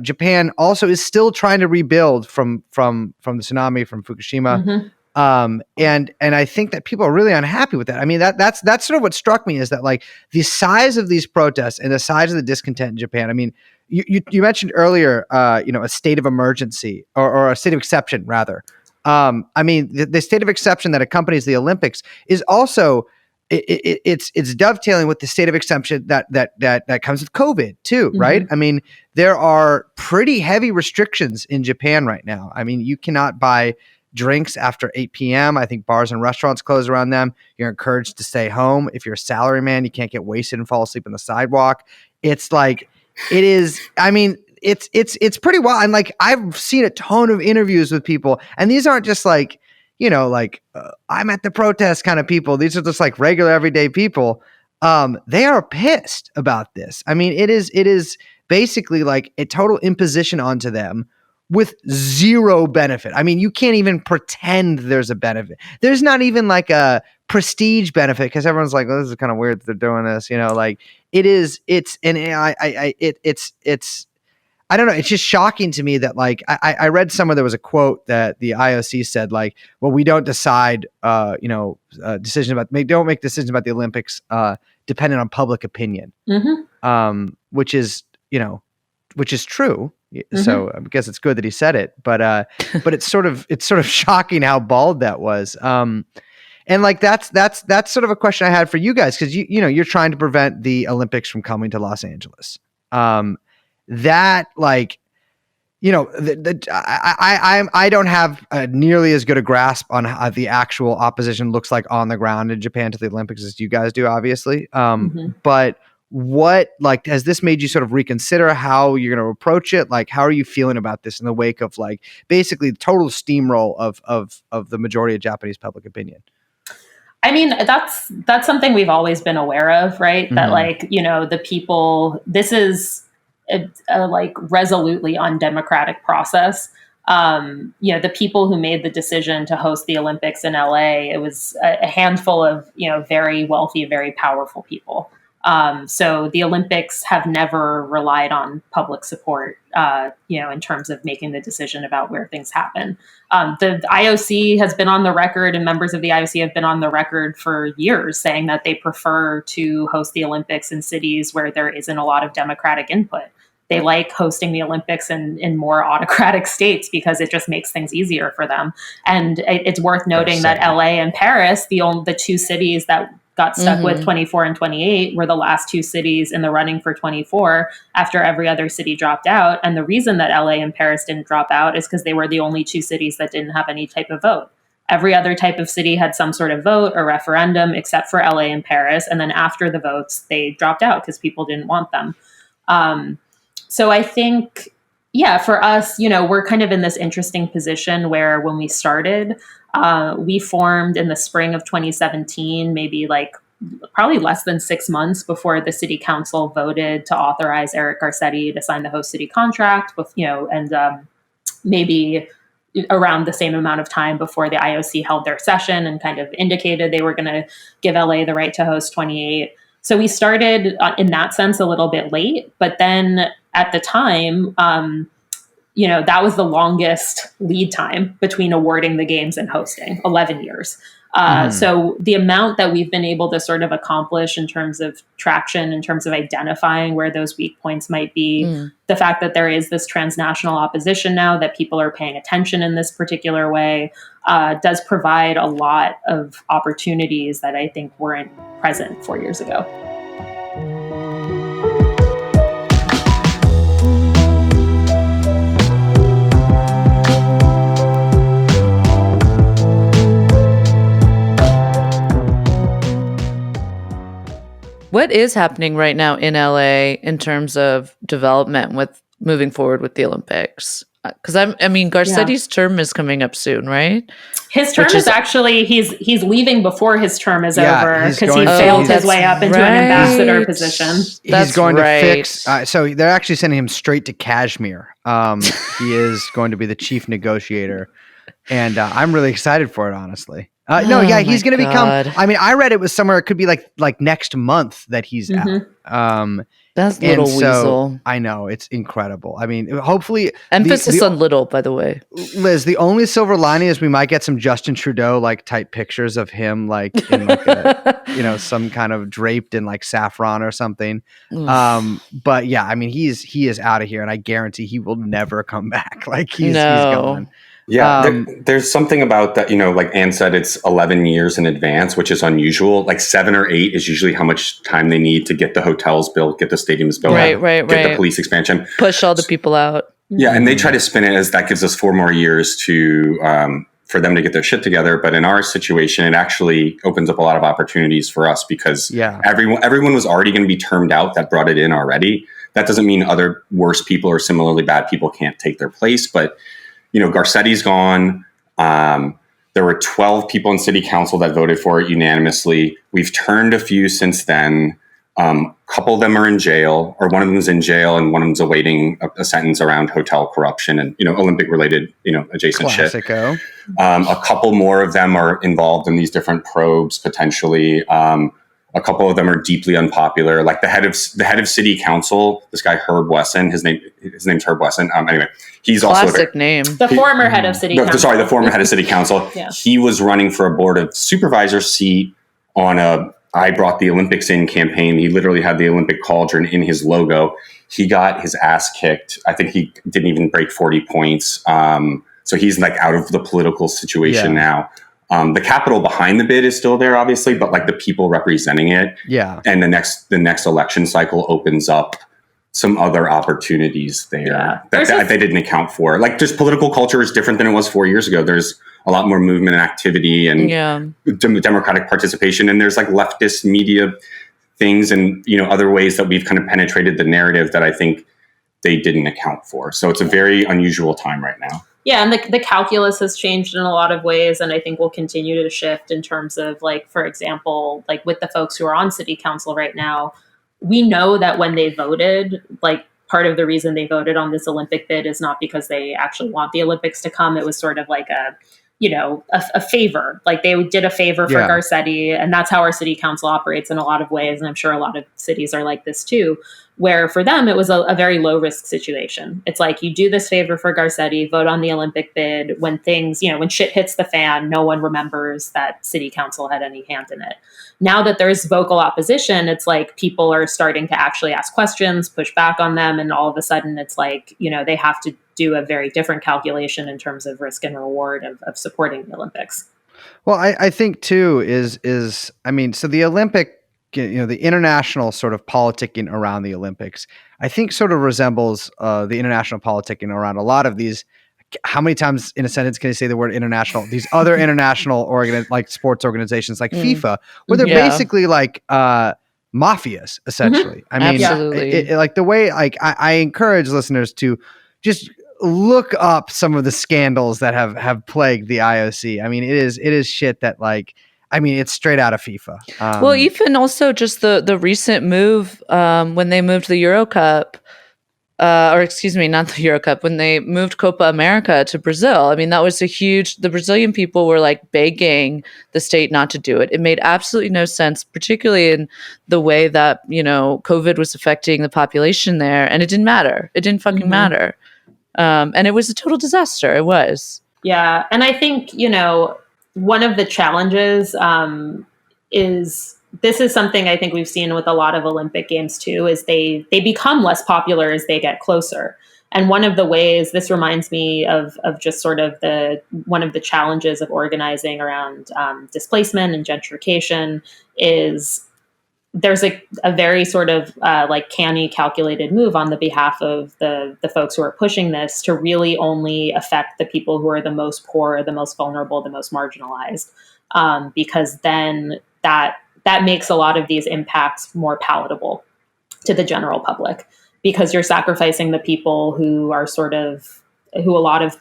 Speaker 2: Japan also is still trying to rebuild from the tsunami from Fukushima. And I think that people are really unhappy with that. I mean, that's sort of what struck me, is that like the size of these protests and the size of the discontent in Japan. I mean, you mentioned earlier, a state of emergency or a state of exception rather. I mean, the state of exception that accompanies the Olympics is also it's dovetailing with the state of exception that comes with COVID too, right? I mean, there are pretty heavy restrictions in Japan right now. I mean, you cannot buy drinks after 8 p.m. I think bars and restaurants close around them. You're encouraged to stay home. If you're a salaryman, you can't get wasted and fall asleep on the sidewalk. It's like, it is, I mean, it's pretty wild. And like, I've seen a ton of interviews with people, and these aren't just like, I'm at the protest kind of people. These are just like regular everyday people. They are pissed about this. I mean, it is basically like a total imposition onto them with zero benefit. I mean, you can't even pretend there's a benefit. There's not even like a prestige benefit, because everyone's like, "Oh, this is kind of weird that they're doing this." Like it's I don't know. It's just shocking to me that like I read somewhere there was a quote that the IOC said like, well, we don't decide decisions don't make decisions about the Olympics dependent on public opinion, which is true. So I guess it's good that he said it, but it's sort of shocking how bald that was. And like that's sort of a question I had for you guys, because you're trying to prevent the Olympics from coming to Los Angeles. That like, I don't have nearly as good a grasp on how the actual opposition looks like on the ground in Japan to the Olympics as you guys do, obviously. But what, like, has this made you sort of reconsider how you're going to approach it? Like, how are you feeling about this in the wake of like basically the total steamroll of the majority of Japanese public opinion?
Speaker 4: I mean, that's something we've always been aware of, right? That like, the people, this is a like resolutely undemocratic process. The people who made the decision to host the Olympics in LA, it was a handful of, very wealthy, very powerful people. So the Olympics have never relied on public support, in terms of making the decision about where things happen. The IOC has been on the record, and members of the IOC have been on the record for years saying that they prefer to host the Olympics in cities where there isn't a lot of democratic input. They like hosting the Olympics in more autocratic states because it just makes things easier for them. And it's worth noting that LA and Paris, the two cities that got stuck with 24 and 28, were the last two cities in the running for 24 after every other city dropped out. And the reason that LA and Paris didn't drop out is because they were the only two cities that didn't have any type of vote. Every other type of city had some sort of vote or referendum except for LA and Paris. And then after the votes, they dropped out because people didn't want them. So I think, for us, we're kind of in this interesting position where when we started, we formed in the spring of 2017, maybe like probably less than 6 months before the city council voted to authorize Eric Garcetti to sign the host city contract with, maybe around the same amount of time before the IOC held their session and kind of indicated they were going to give LA the right to host 28. So we started in that sense a little bit late, but then at the time, that was the longest lead time between awarding the games and hosting, 11 years. So the amount that we've been able to sort of accomplish in terms of traction, in terms of identifying where those weak points might be, the fact that there is this transnational opposition now, that people are paying attention in this particular way, does provide a lot of opportunities that I think weren't present 4 years ago.
Speaker 1: What is happening right now in LA in terms of development with moving forward with the Olympics? Because Garcetti's term is coming up soon, right?
Speaker 4: His term is actually he's leaving before his term is over because he failed his way up into an ambassador position.
Speaker 2: He's going to fix. So they're actually sending him straight to Kashmir. He is going to be the chief negotiator, and I'm really excited for it, honestly. He's going to become. I mean, I read it was somewhere. It could be like next month that he's out.
Speaker 1: That's little weasel.
Speaker 2: I know, it's incredible. I mean, hopefully,
Speaker 1: emphasis on little, by the way.
Speaker 2: Liz, the only silver lining is we might get some Justin Trudeau like type pictures of him like in like a, some kind of draped in like saffron or something. But yeah, I mean, he is out of here, and I guarantee he will never come back. Like he's gone.
Speaker 5: Yeah, there's something about that, like Anne said, it's 11 years in advance, which is unusual. Like 7 or 8 is usually how much time they need to get the hotels built, get the stadiums built, get the police expansion.
Speaker 1: Push all the people out.
Speaker 5: Yeah, and they try to spin it as that gives us 4 more years to for them to get their shit together. But in our situation, it actually opens up a lot of opportunities for us because everyone was already going to be termed out that brought it in already. That doesn't mean other worse people or similarly bad people can't take their place. But, Garcetti's gone. There were 12 people in city council that voted for it unanimously. We've turned a few since then. A couple of them are in jail, or one of them is in jail and one of them's awaiting a sentence around hotel corruption and, Olympic related, adjacent
Speaker 2: Classico.
Speaker 5: shit. A couple more of them are involved in these different probes potentially. A couple of them are deeply unpopular. Like the head of city council, this guy Herb Wesson. His name's Herb Wesson. Anyway, he's
Speaker 1: classic name.
Speaker 4: The former head of city council.
Speaker 5: Sorry, the former head of city council.
Speaker 4: Yeah.
Speaker 5: He was running for a board of supervisors seat on a "I brought the Olympics in" campaign. He literally had the Olympic cauldron in his logo. He got his ass kicked. I think he didn't even break 40 points. So he's like out of the political situation now. The capital behind the bid is still there, obviously, but like the people representing it.
Speaker 2: Yeah.
Speaker 5: And the next election cycle opens up some other opportunities there that they didn't account for. Like just political culture is different than it was 4 years ago. There's a lot more movement and activity and democratic participation. And there's like leftist media things and, other ways that we've kind of penetrated the narrative that I think they didn't account for. So it's a very unusual time right now.
Speaker 4: Yeah, and the calculus has changed in a lot of ways, and I think will continue to shift in terms of, like, for example, like with the folks who are on city council right now, we know that when they voted, like part of the reason they voted on this Olympic bid is not because they actually want the Olympics to come. It was sort of like a favor. Like they did a favor for Garcetti, and that's how our city council operates in a lot of ways. And I'm sure a lot of cities are like this too, where for them, it was a very low risk situation. It's like you do this favor for Garcetti, vote on the Olympic bid. When things, when shit hits the fan, no one remembers that city council had any hand in it. Now that there's vocal opposition, it's like people are starting to actually ask questions, push back on them. And all of a sudden it's like, they have to do a very different calculation in terms of risk and reward of supporting the Olympics.
Speaker 2: Well, I think too so the Olympic, the international sort of politicking around the Olympics, I think sort of resembles the international politicking around a lot of these. How many times in a sentence can you say the word international? These other international like sports organizations like FIFA, where they're basically like mafias, essentially.
Speaker 1: Mm-hmm.
Speaker 2: I mean,
Speaker 1: absolutely.
Speaker 2: Like the way I encourage listeners to just look up some of the scandals that have plagued the IOC. I mean, it is shit that it's straight out of FIFA.
Speaker 1: Well, even also just the recent move when they moved the Euro Cup, or excuse me, not the Euro Cup, when they moved Copa America to Brazil. I mean, that was the Brazilian people were like begging the state not to do it. It made absolutely no sense, particularly in the way that, COVID was affecting the population there. And it didn't matter. It didn't fucking matter. And it was a total disaster. It was.
Speaker 4: Yeah. And I think, one of the challenges is this is something I think we've seen with a lot of Olympic Games too, is they become less popular as they get closer. And one of the ways, this reminds me of just sort of one of the challenges of organizing around displacement and gentrification is there's a very sort of like canny calculated move on the behalf of the folks who are pushing this to really only affect the people who are the most poor, the most vulnerable, the most marginalized, because then that makes a lot of these impacts more palatable to the general public, because you're sacrificing the people who are who a lot of,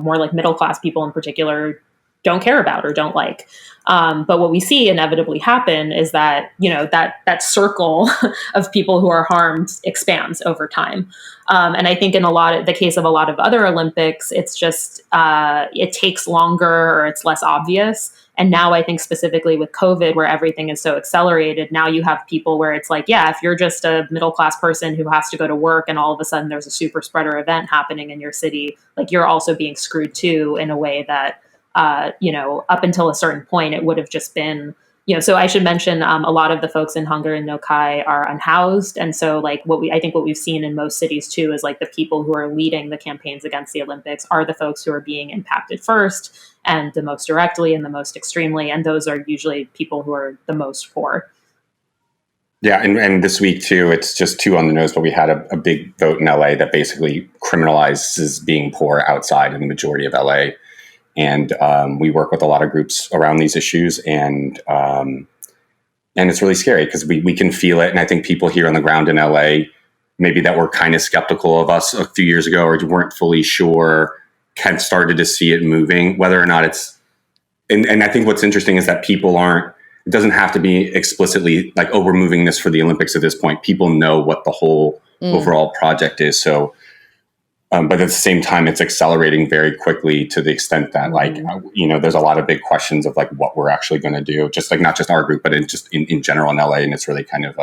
Speaker 4: more like middle-class people in particular don't care about or don't like. But what we see inevitably happen is that, that circle of people who are harmed expands over time. And I think in the case of a lot of other Olympics, it's just, it takes longer or it's less obvious. And now I think specifically with COVID, where everything is so accelerated, now you have people where it's like, if you're just a middle-class person who has to go to work and all of a sudden there's a super spreader event happening in your city, like you're also being screwed too in a way that, up until a certain point, it would have just been, so I should mention a lot of the folks in Hunger and No Kai are unhoused. And so like I think what we've seen in most cities too is like the people who are leading the campaigns against the Olympics are the folks who are being impacted first and the most directly and the most extremely. And those are usually people who are the most poor.
Speaker 5: Yeah. And this week too, it's just too on the nose, but we had a big vote in LA that basically criminalizes being poor outside in the majority of LA. And we work with a lot of groups around these issues, and it's really scary because we can feel it. And I think people here on the ground in LA, maybe that were kind of skeptical of us a few years ago or weren't fully sure, kind of started to see it moving, whether or not it's, and I think what's interesting is that people aren't, it doesn't have to be explicitly like, oh, we're moving this for the Olympics at this point. People know what the whole overall project is. So, but at the same time, it's accelerating very quickly to the extent that there's a lot of big questions of like what we're actually going to do, just like not just our group, but in general in LA. And it's really kind of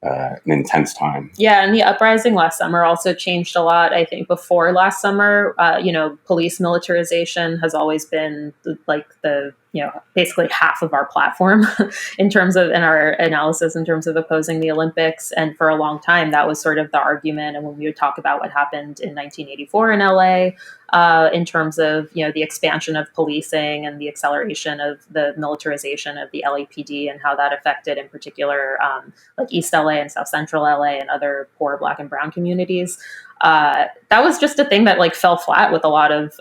Speaker 5: an intense time.
Speaker 4: Yeah, and the uprising last summer also changed a lot. I think before last summer, police militarization has always been basically half of our platform in our analysis in terms of opposing the Olympics. And for a long time, that was sort of the argument. And when we would talk about what happened in 1984 in LA, in terms of, the expansion of policing and the acceleration of the militarization of the LAPD and how that affected in particular, like East LA and South Central LA and other poor Black and Brown communities. That was just a thing that like fell flat with a lot of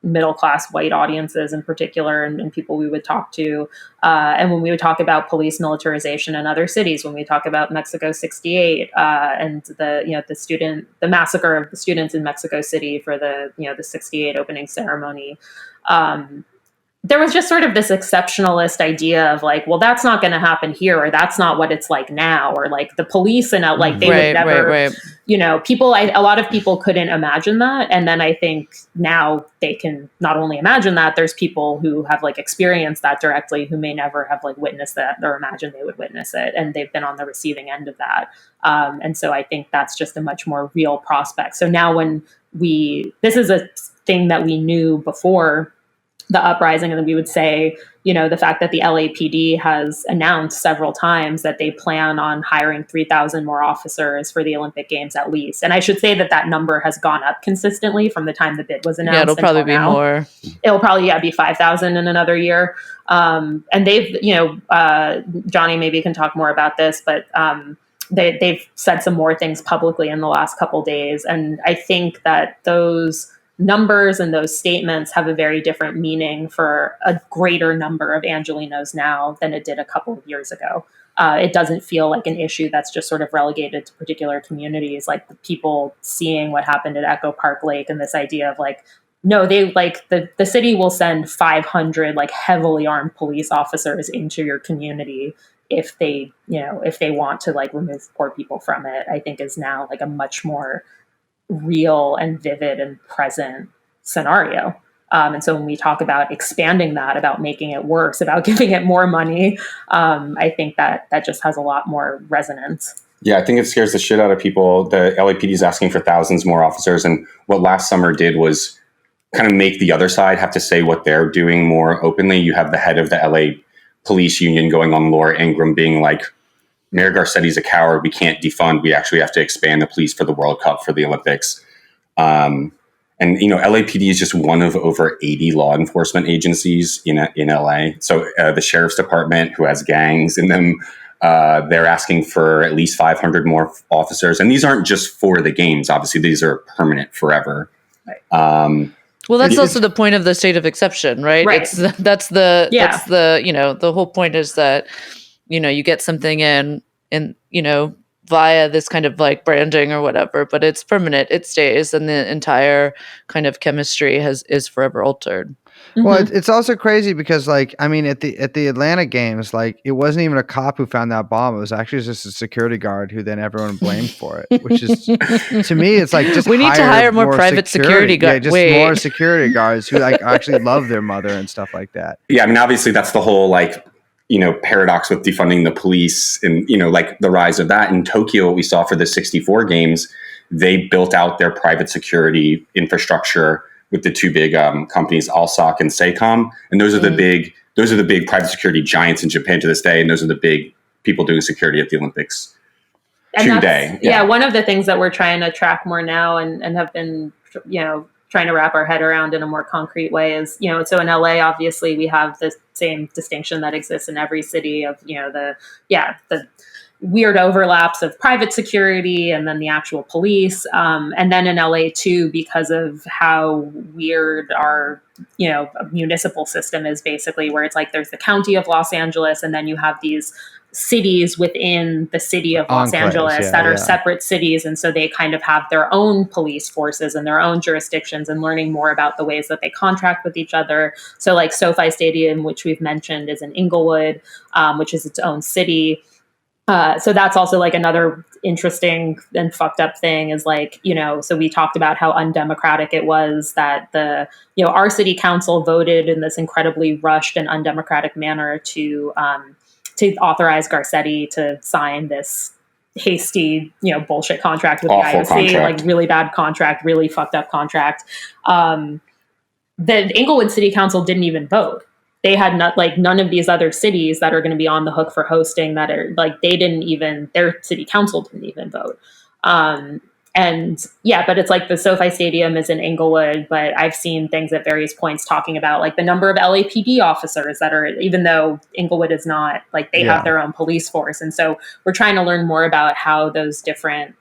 Speaker 4: middle-class white audiences in particular and people we would talk to. And when we would talk about police militarization in other cities, when we talk about Mexico 68 and the massacre of the students in Mexico City for the 68 opening ceremony, there was just sort of this exceptionalist idea of like, well, that's not going to happen here, or that's not what it's like now, or like the police and like they would never, a lot of people couldn't imagine that. And then I think now they can not only imagine that, there's people who have like experienced that directly who may never have like witnessed that or imagined they would witness it. And they've been on the receiving end of that. And so I think that's just a much more real prospect. So now this is a thing that we knew before the uprising, and then we would say, the fact that the LAPD has announced several times that they plan on hiring 3,000 more officers for the Olympic Games at least. And I should say that number has gone up consistently from the time the bid was announced.
Speaker 1: Yeah, it'll probably be more.
Speaker 4: It'll probably be 5,000 in another year. And they've, Jonny maybe can talk more about this, but they've said some more things publicly in the last couple days. And I think that those numbers and those statements have a very different meaning for a greater number of Angelenos now than it did a couple of years ago. It doesn't feel like an issue that's just sort of relegated to particular communities, like the people seeing what happened at Echo Park Lake and this idea of like, no, they like the city will send 500 like heavily armed police officers into your community if they want to like remove poor people from it, I think is now like a much more real and vivid and present scenario. And so when we talk about expanding that, about making it worse, about giving it more money, I think that just has a lot more resonance.
Speaker 5: Yeah, I think it scares the shit out of people. The LAPD is asking for thousands more officers. And what last summer did was kind of make the other side have to say what they're doing more openly. You have the head of the LA police union going on Laura Ingraham being like, Mayor Garcetti's a coward. We can't defund. We actually have to expand the police for the World Cup, for the Olympics. And, LAPD is just one of over 80 law enforcement agencies in LA. So the sheriff's department, who has gangs in them, they're asking for at least 500 more officers. And these aren't just for the games. Obviously, these are permanent forever.
Speaker 4: Right.
Speaker 1: Well, that's also the point of the state of exception, right?
Speaker 4: Right.
Speaker 1: That's the whole point is that, you get something in, via this kind of like branding or whatever, but it's permanent, it stays, and the entire kind of chemistry is forever altered.
Speaker 2: Mm-hmm. Well, it's also crazy because like, I mean, at the Atlanta games, like it wasn't even a cop who found that bomb. It was actually just a security guard who then everyone blamed for it, which is, to me, it's like just
Speaker 1: we need to hire more private security guards.
Speaker 2: Yeah, just more security guards who like actually love their mother and stuff like that.
Speaker 5: Yeah, I mean, obviously that's the whole like, paradox with defunding the police and, like the rise of that. In Tokyo, what we saw for the 64 games, they built out their private security infrastructure with the two big companies, Alsoc and Seicom. And those are the big private security giants in Japan to this day. And those are the big people doing security at the Olympics today.
Speaker 4: Yeah. One of the things that we're trying to track more now and have been, trying to wrap our head around in a more concrete way is, so in LA, obviously we have the same distinction that exists in every city of, the weird overlaps of private security and then the actual police. And then in LA too, because of how weird our, municipal system is, basically, where it's like there's the county of Los Angeles, and then you have these cities within the city of Los Angeles that are separate cities. And so they kind of have their own police forces and their own jurisdictions, and learning more about the ways that they contract with each other. So like SoFi Stadium, which we've mentioned, is in Inglewood, which is its own city. So that's also like another interesting and fucked up thing is like, so we talked about how undemocratic it was that our city council voted in this incredibly rushed and undemocratic manner to authorize Garcetti to sign this hasty, bullshit contract with the IOC, like really bad contract, really fucked up contract. The Inglewood City Council didn't even vote. They had none of these other cities that are going to be on the hook for hosting that are like, their city council didn't even vote. But it's like the SoFi Stadium is in Inglewood, but I've seen things at various points talking about like the number of LAPD officers that are, even though Inglewood is not, like they have their own police force. And so we're trying to learn more about how these different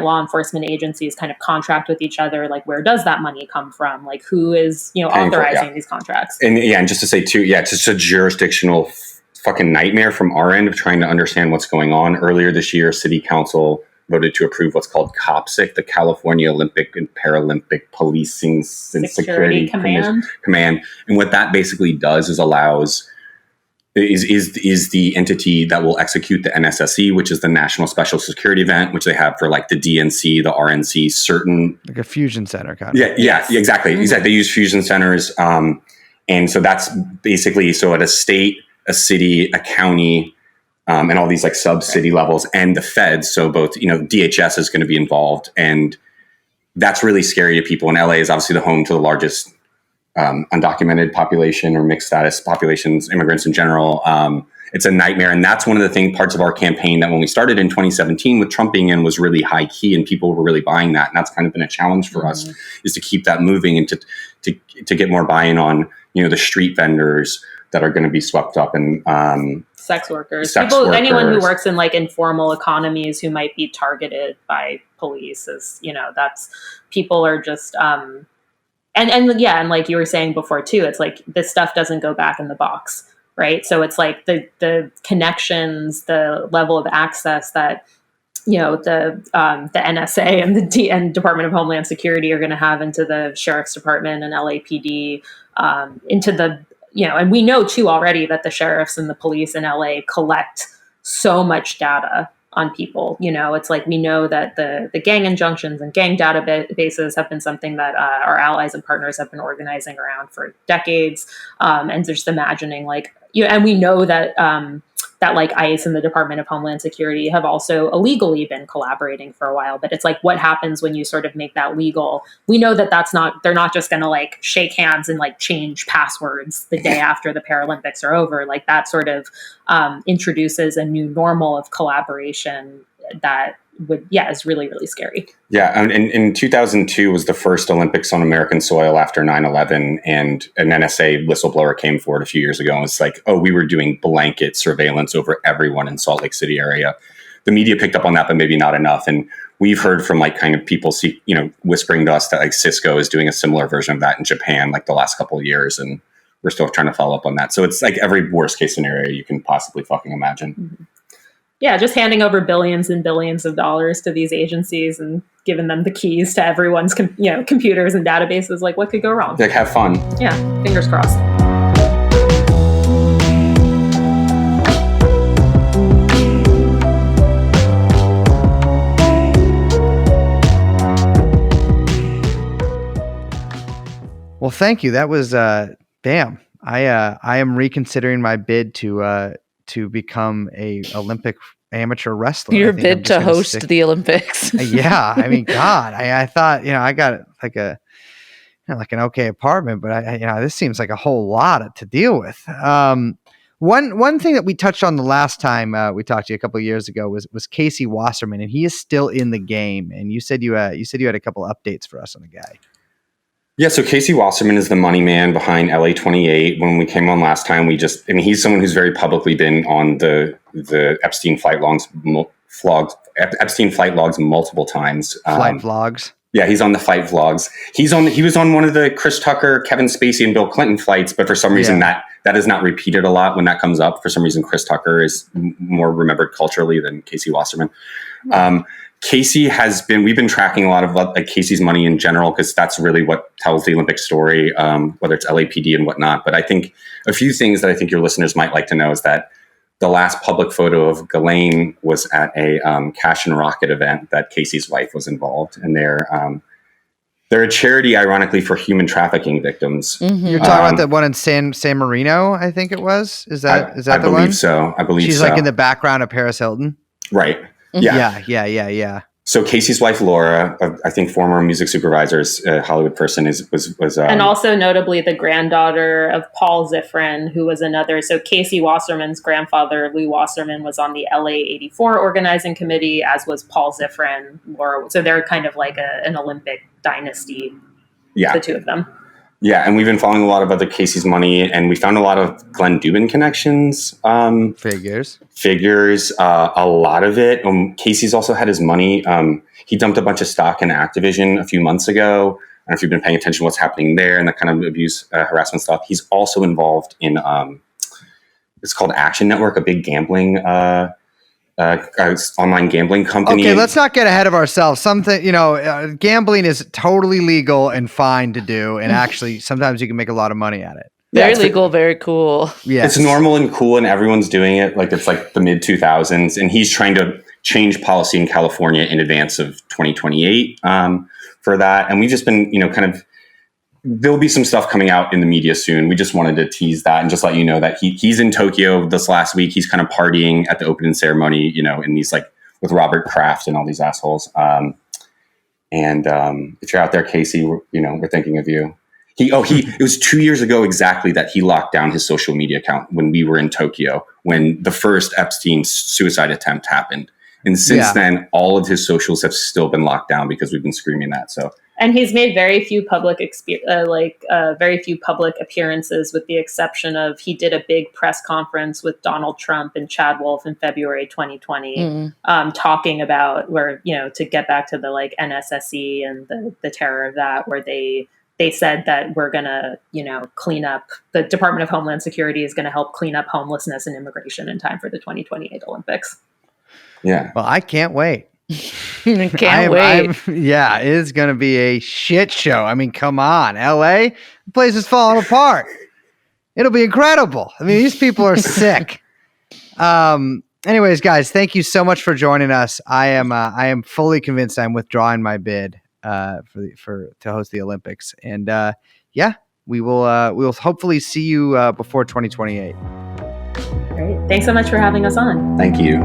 Speaker 4: law enforcement agencies kind of contract with each other. Like, where does that money come from? Like, who is, authorizing these contracts?
Speaker 5: And just to say too, it's just a jurisdictional fucking nightmare from our end of trying to understand what's going on. Earlier this year, City Council voted to approve what's called COPSIC, the California Olympic and Paralympic Policing and Security Command. And what that basically does is allows is the entity that will execute the NSSE, which is the National Special Security Event, which they have for like the DNC, the RNC, certain
Speaker 2: like a fusion center kind
Speaker 5: of. Yeah, exactly. Mm-hmm. Exactly. They use fusion centers. And so that's basically, so at a state, a city, a county, and all these like sub-city levels, and the feds. So both, DHS is going to be involved, and that's really scary to people. And LA is obviously the home to the largest undocumented population or mixed status populations, immigrants in general. It's a nightmare. And that's one of the parts of our campaign that when we started in 2017 with Trump being in was really high key, and people were really buying that. And that's kind of been a challenge for us, is to keep that moving and to get more buy-in on, the street vendors that are going to be swept up, and
Speaker 4: sex workers, anyone who works in like informal economies who might be targeted by police is, that's, people are just, and like you were saying before too, it's like this stuff doesn't go back in the box, right? So it's like the connections, the level of access that, the NSA and the Department of Homeland Security are going to have into the Sheriff's Department and LAPD, into the, and we know too already that the sheriffs and the police in LA collect so much data on people. It's like, we know that the gang injunctions and gang databases have been something that our allies and partners have been organizing around for decades. And just imagining like, and we know that that like ICE and the Department of Homeland Security have also illegally been collaborating for a while. But it's like, what happens when you sort of make that legal? We know that they're not just going to like shake hands and like change passwords the day after the Paralympics are over. Like that sort of introduces a new normal of collaboration that is really, really scary.
Speaker 5: Yeah. And in 2002 was the first Olympics on American soil after 9/11, and an NSA whistleblower came forward a few years ago and was like, oh, we were doing blanket surveillance over everyone in Salt Lake City area. The media picked up on that, but maybe not enough. And we've heard from like kind of people whispering to us that like Cisco is doing a similar version of that in Japan, like the last couple of years. And we're still trying to follow up on that. So it's like every worst case scenario you can possibly fucking imagine.
Speaker 4: Mm-hmm. Yeah, just handing over billions and billions of dollars to these agencies and giving them the keys to everyone's computers and databases. Like, what could go wrong?
Speaker 5: Like, have fun.
Speaker 4: Yeah, fingers crossed.
Speaker 2: Well, thank you. That was damn. I am reconsidering my bid to become a Olympic amateur wrestler.
Speaker 1: Your bid to host the Olympics.
Speaker 2: Yeah, I mean, God, I thought I got like an okay apartment, but this seems like a whole lot to deal with. One thing that we touched on the last time we talked to you a couple of years ago was Casey Wasserman, and he is still in the game. And you said you had a couple updates for us on the guy.
Speaker 5: Yeah, so Casey Wasserman is the money man behind LA 28. When we came on last time, he's someone who's very publicly been on the Epstein flight logs multiple times.
Speaker 2: Flight vlogs.
Speaker 5: Yeah, he's on the flight vlogs. He was on one of the Chris Tucker, Kevin Spacey, and Bill Clinton flights, but for some reason that is not repeated a lot when that comes up. For some reason, Chris Tucker is more remembered culturally than Casey Wasserman. We've been tracking a lot of like Casey's money in general, because that's really what tells the Olympic story, whether it's LAPD and whatnot. But I think a few things that I think your listeners might like to know is that the last public photo of Ghislaine was at a Cash and Rocket event that Casey's wife was involved. And they're a charity, ironically, for human trafficking victims.
Speaker 2: Mm-hmm. You're talking about the one in San Marino, I think it was? Is that the one?
Speaker 5: I believe so.
Speaker 2: She's like in the background of Paris Hilton?
Speaker 5: Right.
Speaker 2: Yeah.
Speaker 5: So Casey's wife, Laura, I think former music supervisors, Hollywood person, was
Speaker 4: and also notably the granddaughter of Paul Zifrin, who was another. So Casey Wasserman's grandfather, Lou Wasserman, was on the LA 84 organizing committee, as was Paul Zifrin. Laura, so they're kind of like an Olympic dynasty.
Speaker 5: Yeah,
Speaker 4: the two of them.
Speaker 5: Yeah, and we've been following a lot of other Casey's money, and we found a lot of Glenn Dubin connections. Figures, a lot of it. Casey's also had his money. He dumped a bunch of stock in Activision a few months ago. I don't know if you've been paying attention to what's happening there and that kind of abuse, harassment stuff. He's also involved in, it's called Action Network, a big gambling online gambling company.
Speaker 2: Okay, let's not get ahead of ourselves. Gambling is totally legal and fine to do, and actually sometimes you can make a lot of money at it.
Speaker 1: Very legal, very cool.
Speaker 2: Yeah,
Speaker 5: it's normal and cool, and everyone's doing it. Like it's like the mid 2000s, and he's trying to change policy in California in advance of 2028 for that. And we've just been, there'll be some stuff coming out in the media soon. We just wanted to tease that and just let you know that he's in Tokyo this last week. He's kind of partying at the opening ceremony, in these with Robert Kraft and all these assholes. If you're out there, Casey, we're thinking of you. It was 2 years ago exactly that he locked down his social media account when we were in Tokyo, when the first Epstein suicide attempt happened. And since then, all of his socials have still been locked down because we've been screaming that. So.
Speaker 4: And he's made very few public appearances, with the exception of he did a big press conference with Donald Trump and Chad Wolf in February 2020, talking about to get back to the NSSE and the terror of that, where they said that we're going to, clean up, the Department of Homeland Security is going to help clean up homelessness and immigration in time for the 2028 Olympics.
Speaker 5: Yeah.
Speaker 2: Well, I can't wait.
Speaker 1: Can't wait.
Speaker 2: Yeah, it is going to be a shit show. I mean, come on, LA, the place is falling apart. It'll be incredible. I mean, these people are sick. Anyways, guys, thank you so much for joining us. I am fully convinced I'm withdrawing my bid to host the Olympics, and we will hopefully see you before 2028.
Speaker 4: Great. Thanks so much for having us on.
Speaker 5: Thank you.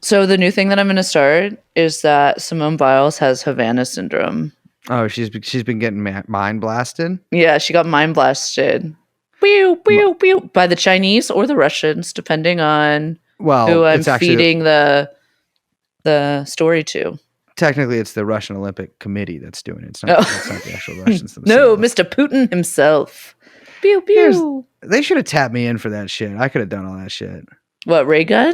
Speaker 1: So the new thing that I'm going to start is that Simone Biles has Havana syndrome.
Speaker 2: Oh, she's been getting mind blasted?
Speaker 1: Yeah, she got mind blasted. Pew, pew, pew, by the Chinese or the Russians, depending on who I'm feeding the story to.
Speaker 2: Technically, it's the Russian Olympic Committee that's doing it. It's not the actual Russians themselves.
Speaker 1: No, Mr. Putin himself. Pew, pew.
Speaker 2: They should have tapped me in for that shit. I could have done all that shit.
Speaker 1: What, ray gun?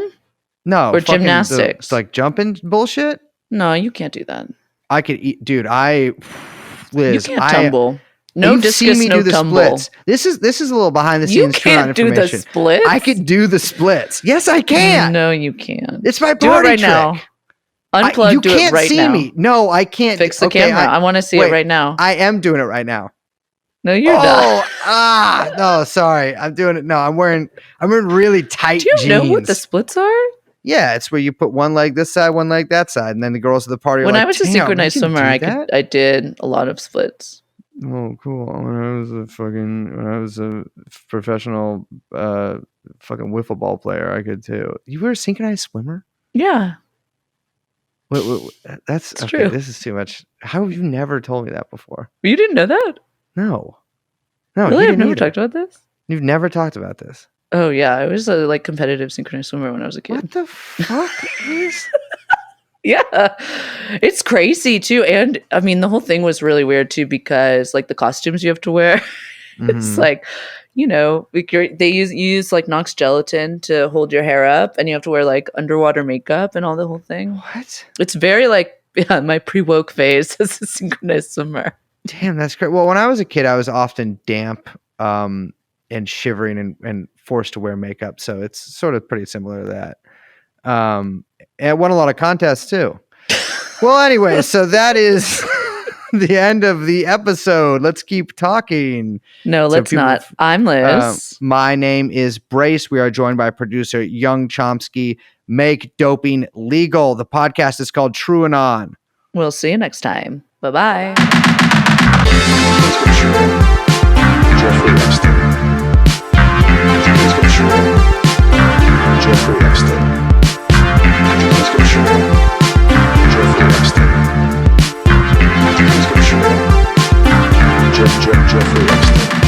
Speaker 2: No.
Speaker 1: Or gymnastics?
Speaker 2: It's like jumping bullshit?
Speaker 1: No, you can't do that.
Speaker 2: I could eat. Dude, Liz,
Speaker 1: you can't tumble. No discus, no tumble.
Speaker 2: Splits. This is a little behind the scenes.
Speaker 1: You can't do the splits?
Speaker 2: I could do the splits. Yes, I can.
Speaker 1: No, you can't.
Speaker 2: It's my party
Speaker 1: do it right
Speaker 2: trick.
Speaker 1: now. Unplug,
Speaker 2: you
Speaker 1: do
Speaker 2: can't
Speaker 1: it right
Speaker 2: see
Speaker 1: now.
Speaker 2: Me. No, I can't.
Speaker 1: Fix the camera. I want to see it right now.
Speaker 2: I am doing it right now.
Speaker 1: No, you're not.
Speaker 2: No, sorry. I'm doing it. No, I'm wearing really tight jeans.
Speaker 1: Do you know what the splits are?
Speaker 2: Yeah, it's where you put one leg this side, one leg that side, and then the girls at the party are
Speaker 1: when
Speaker 2: like,
Speaker 1: I was a synchronized swimmer, I did a lot of splits.
Speaker 2: Oh, cool. When I was a professional fucking wiffle ball player, I could too. You were a synchronized swimmer?
Speaker 1: Yeah.
Speaker 2: That's okay, true. This is too much. How have you never told me that before?
Speaker 1: You didn't know that?
Speaker 2: No,
Speaker 1: really, I've never talked about this.
Speaker 2: You've never talked about this.
Speaker 1: Oh yeah, I was a competitive synchronous swimmer when I was a kid.
Speaker 2: What the fuck is?
Speaker 1: Yeah, it's crazy too, and I mean the whole thing was really weird too because the costumes you have to wear, it's they use Nox gelatin to hold your hair up, and you have to wear underwater makeup and all the whole thing.
Speaker 2: What?
Speaker 1: It's very my pre-woke phase as a synchronous swimmer.
Speaker 2: Damn, that's great. Well, when I was a kid, I was often damp and shivering and forced to wear makeup, so it's sort of pretty similar to that. And I won a lot of contests too. Well, anyway, so that is the end of the episode. Let's keep talking.
Speaker 1: No, let's not. I'm Liz.
Speaker 2: My name is Brace. We are joined by producer Young Chomsky. Make doping legal. The podcast is called TrueAnon.
Speaker 1: We'll see you next time. Bye-bye.
Speaker 3: Jeffrey Epstein. Jeffrey Epstein. Jeffrey Epstein.